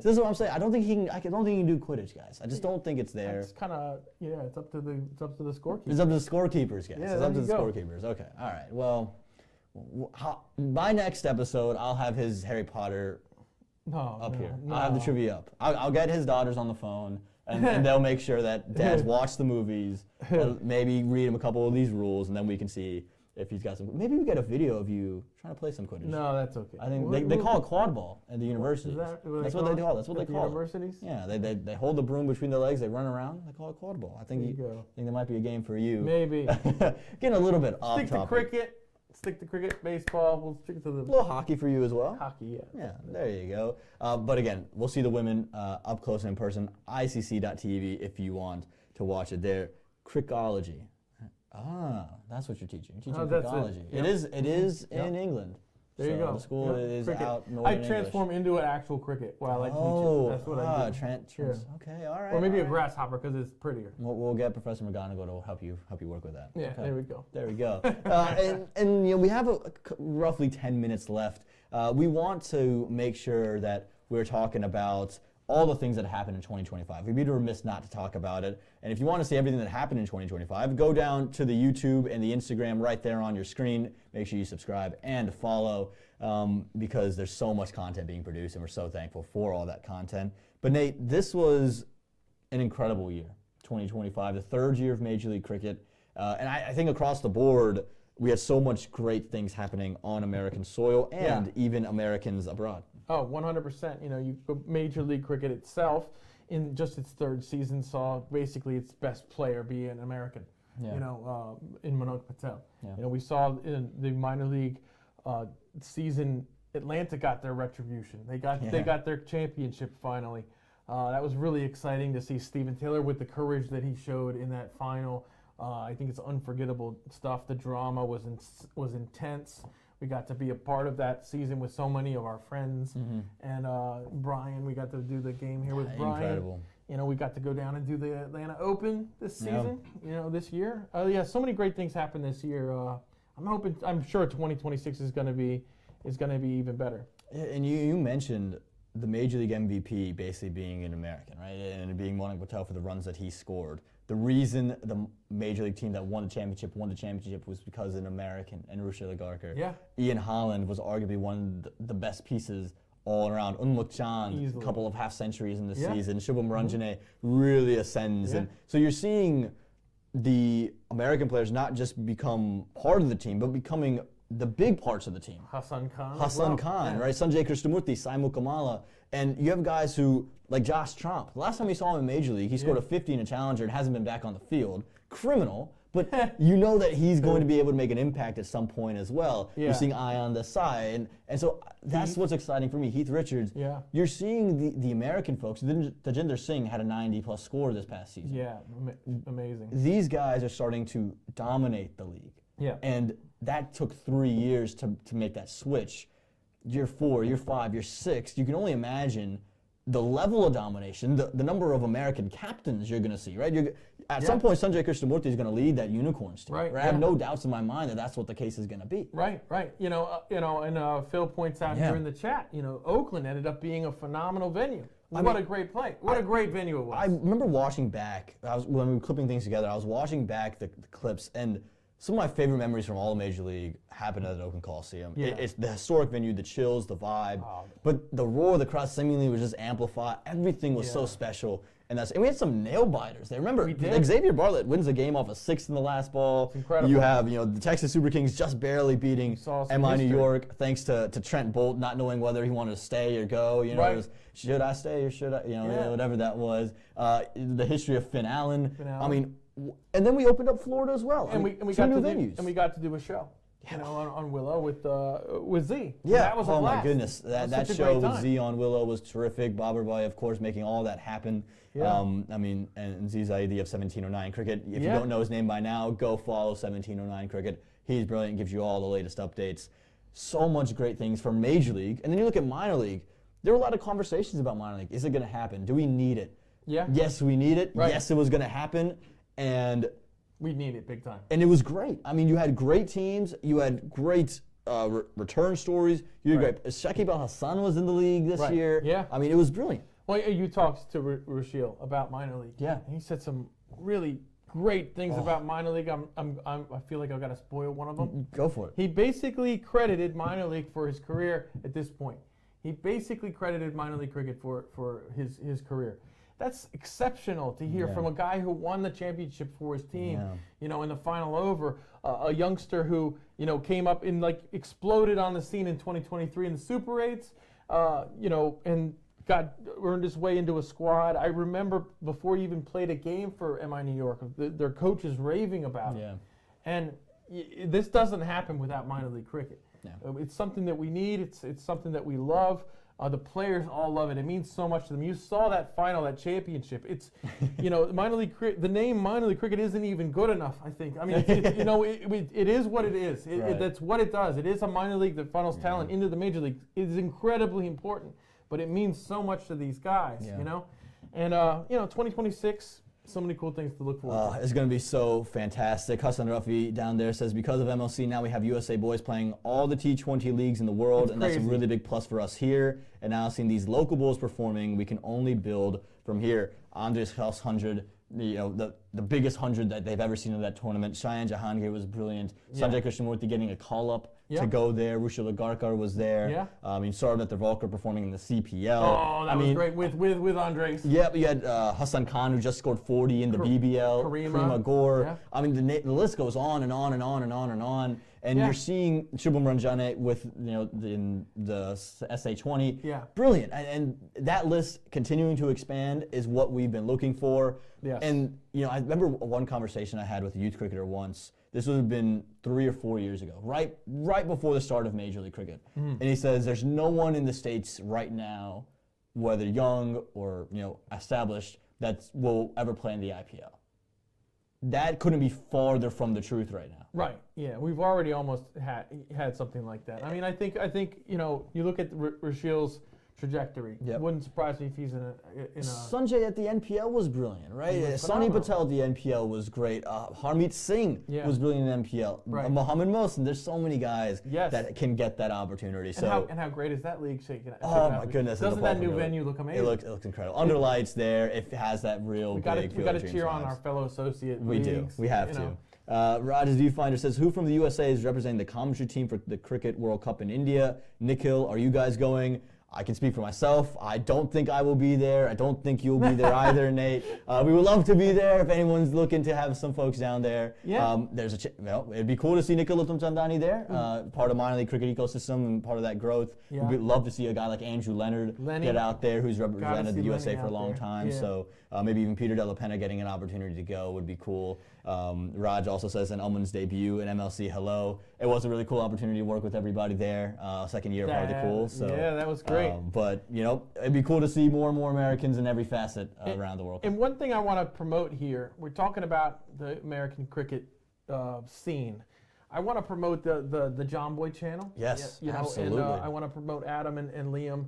This is what I'm saying. I don't think he can do Quidditch, guys. I just don't think it's there. It's kind of it's up to the scorekeeper. It's up to the scorekeepers, guys. Yeah, it's up to there the you go. scorekeepers. Okay, all right. Well, by next episode, I'll have his Harry Potter up here. I'll have the trivia up. I'll get his daughters on the phone, and they'll make sure that Dad's watched the movies, maybe read him a couple of these rules, and then we can see if he's got some. Maybe we get a video of you trying to play some Quidditch. No, that's okay. I think they call it quad ball at the universities. That's what they call it. That's what they call it. Universities? Yeah, they hold the broom between their legs, they run around, they call it quad ball. I think there might be a game for you. Maybe. Getting a little bit off topic. Stick to cricket, baseball. We'll stick to the a little hockey for you as well. Hockey, yeah. Yeah, there you go. But again, we'll see the women up close and in person. ICC.tv if you want to watch it there. Crickology. That's what you're teaching. You're teaching crickology. It is in England. There you go. The school is cricket. out northern I English. transform into an actual cricket while I teach it. That's what I do. Okay, all right. Or maybe all a grasshopper because it's prettier. We'll get Professor McGonagall to help you work with that. Yeah, okay. there we go. There we go. And we have roughly 10 minutes left. We want to make sure that we're talking about all the things that happened in 2025. We'd be remiss not to talk about it. And if you want to see everything that happened in 2025, go down to the YouTube and the Instagram right there on your screen. Make sure you subscribe and follow because there's so much content being produced, and we're so thankful for all that content. But Nate, this was an incredible year, 2025, the third year of Major League Cricket. And I think across the board, we had so much great things happening on American soil and even Americans abroad. Oh, 100%. Major League Cricket itself, in just its third season, saw basically its best player be an American. In Manoj Patel. Yeah. We saw in the minor league season, Atlanta got their retribution. They got their championship finally. That was really exciting to see Stephen Taylor with the courage that he showed in that final. I think it's unforgettable stuff. The drama was intense. We got to be a part of that season with so many of our friends. And Brian, we got to do the game here with Brian. Incredible. We got to go down and do the Atlanta Open this season, this year. So many great things happened this year. I'm sure 2026 is going to be even better. And you mentioned the Major League MVP basically being an American, right? And being Manoj Patel for the runs that he scored. The reason the Major League team that won the championship was because an American, and Rusha Lagarkar. Yeah. Ian Holland was arguably one of the best pieces all around. Unmuk Chand, a couple of half centuries in the season. Shubham Ranjane really ascends. And so you're seeing the American players not just become part of the team, but becoming the big parts of the team. Hassan Khan, right? Sanjay Krishnamurti, Saimu Kamala. And you have guys who, like Josh Trump. The last time we saw him in Major League, he scored a 50 in a Challenger and hasn't been back on the field. Criminal, but you know that he's going to be able to make an impact at some point as well. You're seeing Eye on the side. And so that's what's exciting for me. Heath Richards, you're seeing the American folks. Tajinder Singh had a 90-plus score this past season. Yeah, amazing. These guys are starting to dominate the league. Yeah. And that took 3 years to make that switch. Year 4, year 5, year 6, you can only imagine the level of domination, the number of American captains you're going to see, right? At some point, Sanjay Krishnamurti is going to lead that Unicorns team. Right. I have no doubts in my mind that that's what the case is going to be. Right. And Phil points out here in the chat, Oakland ended up being a phenomenal venue. What a great play. What a great venue it was. I remember watching back, when we were clipping things together, I was watching back the clips, and some of my favorite memories from all of Major League happened at the Oakland Coliseum. Yeah. It's the historic venue, the chills, the vibe, but the roar of the crowd seemingly was just amplified. Everything was so special. And we had some nail biters there. Remember, Xavier Bartlett wins the game off a 6 in the last ball. It's incredible. You have, the Texas Super Kings just barely beating MI New York, thanks to Trent Bolt not knowing whether he wanted to stay or go. It was, should I stay or should I? Whatever that was. The history of Finn Allen. I mean. And then we opened up Florida as well. And we got to do a show. on Willow with Z. Yeah. That was a oh blast. my goodness, that such a show great with time. Z on Willow was terrific. Babar Bhai, of course, making all that happen. Yeah. And Z Zaidi of 1709 Cricket. If you Yeah. don't know his name by now, go follow 1709 Cricket. He's brilliant. Gives you all the latest updates. So much great things from Major League, and then you look at minor league. There were a lot of conversations about minor league. Is it going to happen? Do we need it? Yeah. Yes, we need it. Right. Yes, it was going to happen, and We need it big time. it was great. I mean, you had great teams. You had great return stories. You had Right. great. Shakib Al Hassan was in the league this Right. year. Yeah. I mean, it was brilliant. Well, you talked to Rashil about minor league. Yeah. And he said some really great things about minor league. I feel like I've got to spoil one of them. Go for it. He basically credited minor league for his career at this point. He basically credited minor league cricket for his career. That's exceptional to hear Yeah. from a guy who won the championship for his team, Yeah. in the final over, a youngster who, came up and exploded on the scene in 2023 in the Super 8s, and earned his way into a squad. I remember before he even played a game for MI New York, their coaches raving about it. Yeah. And this doesn't happen without minor league cricket. Yeah. It's something that we need. It's something that we love. The players all love it. It means so much to them. You saw that final, that championship. It's, minor league cricket. The name minor league cricket isn't even good enough. I think. I mean, it is what it is. Right. That's what it does. It is a minor league that funnels talent into the major league. It is incredibly important, but it means so much to these guys. Yeah. And 2026. So many cool things to look forward to. It's going to be so fantastic. Hassan Rafi down there says, because of MLC, now we have USA boys playing all the T20 leagues in the world, It's and that's a crazy. really big plus for us here. And now seeing these local boys performing, we can only build from here. Andres House 100, the biggest 100 that they've ever seen in that tournament. Cheyenne Jahangir was brilliant. Yeah. Sanjay Krishnamurthy getting a call-up Yeah. to go there. Rushil Agarkar was there. Yeah. Sarvdat Volker performing in the CPL. Oh, that was great with Andres. Yeah, but you had Hassan Khan, who just scored 40 in the BBL. Karima. Gore. Yeah. I mean, the list goes on and on and on and on and on. And Yeah. you're seeing Shubham Ranjane with in the SA20. Yeah. Brilliant. And that list continuing to expand is what we've been looking for. Yes. And I remember one conversation I had with a youth cricketer once. This would have been 3 or 4 years ago, right before the start of Major League Cricket. And he says there's no one in the States right now, whether young or established, that will ever play in the IPL. That couldn't be farther from the truth right now. Right. Yeah, we've already almost had something like that. I mean, I think you look at Rashil's trajectory. Yep. It wouldn't surprise me if he's in a Sanjay at the NPL was brilliant, right? He was Sonny phenomenal. Patel at the NPL was great. Harmeet Singh Yeah. was brilliant in NPL. Right. Mohammed Mohsin, there's so many guys Yes. that can get that opportunity. and how great is that league shaking? Oh my goodness! Doesn't that new venue look amazing? It looks incredible. Under lights there, it has that real we got big to field of cheer dreams on vibes. our fellow associate We do. leagues, We have to. Raj Viewfinder says, who from the USA is representing the commentary team for the Cricket World Cup in India? Nikhil, are you guys going? I can speak for myself. I don't think I will be there. I don't think you'll be there either, Nate. We would love to be there if anyone's looking to have some folks down there. Yeah. It'd be cool to see Nikhil Chandani there, part of minor league cricket ecosystem and part of that growth. Yeah. We'd love to see a guy like Andrew Leonard Lenny. get out there, who's represented see the USA Lenny for a out long there. time. Yeah. So maybe even Peter Della Penna getting an opportunity to go would be cool. Raj also says an Aaman's debut in MLC. Hello. It was a really cool opportunity to work with everybody there. Second year part of the pool. So yeah, that was great. But it'd be cool to see more and more Americans in every facet around the world. And one thing I want to promote here, we're talking about the American cricket scene. I want to promote the John Boy channel. Yes, And absolutely. I want to promote Adam and Liam,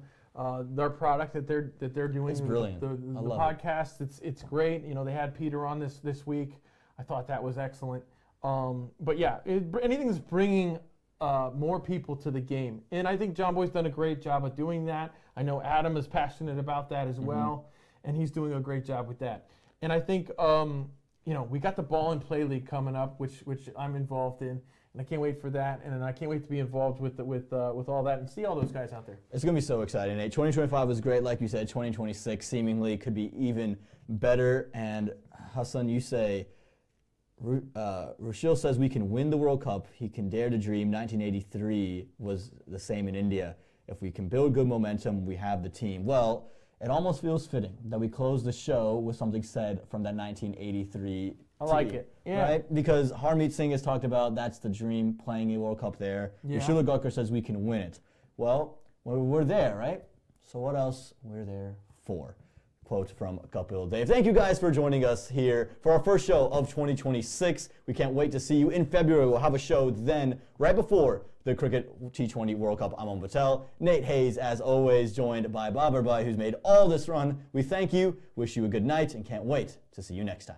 their product that they're doing. It's brilliant. The I love podcast, it's great. They had Peter on this week. I thought that was excellent. But yeah, anything that's bringing more people to the game, and I think John Boy's done a great job of doing that. I know Adam is passionate about that as well, and he's doing a great job with that. And I think we got the Ball and Play League coming up, which I'm involved in, and I can't wait for that. And I can't wait to be involved with all that and see all those guys out there. It's going to be so exciting, Nate. 2025 was great, like you said. 2026 seemingly could be even better. And Hassan, you say, Rushil says we can win the World Cup. He can dare to dream. 1983 was the same in India. If we can build good momentum, we have the team. Well, it almost feels fitting that we close the show with something said from that 1983 I like it. Yeah. Right? Because Harmeet Singh has talked about that's the dream, playing a World Cup there. Yeah. Yashula Gurkar says we can win it. Well, we're there, right? So what else we're there for? Quote from Kapil Dev. Thank you guys for joining us here for our first show of 2026. We can't wait to see you in February. We'll have a show then, right before the Cricket T20 World Cup. Aaman Patel, Nate Hayes, as always, joined by Babar Bhai, who's made all this run. We thank you, wish you a good night, and can't wait to see you next time.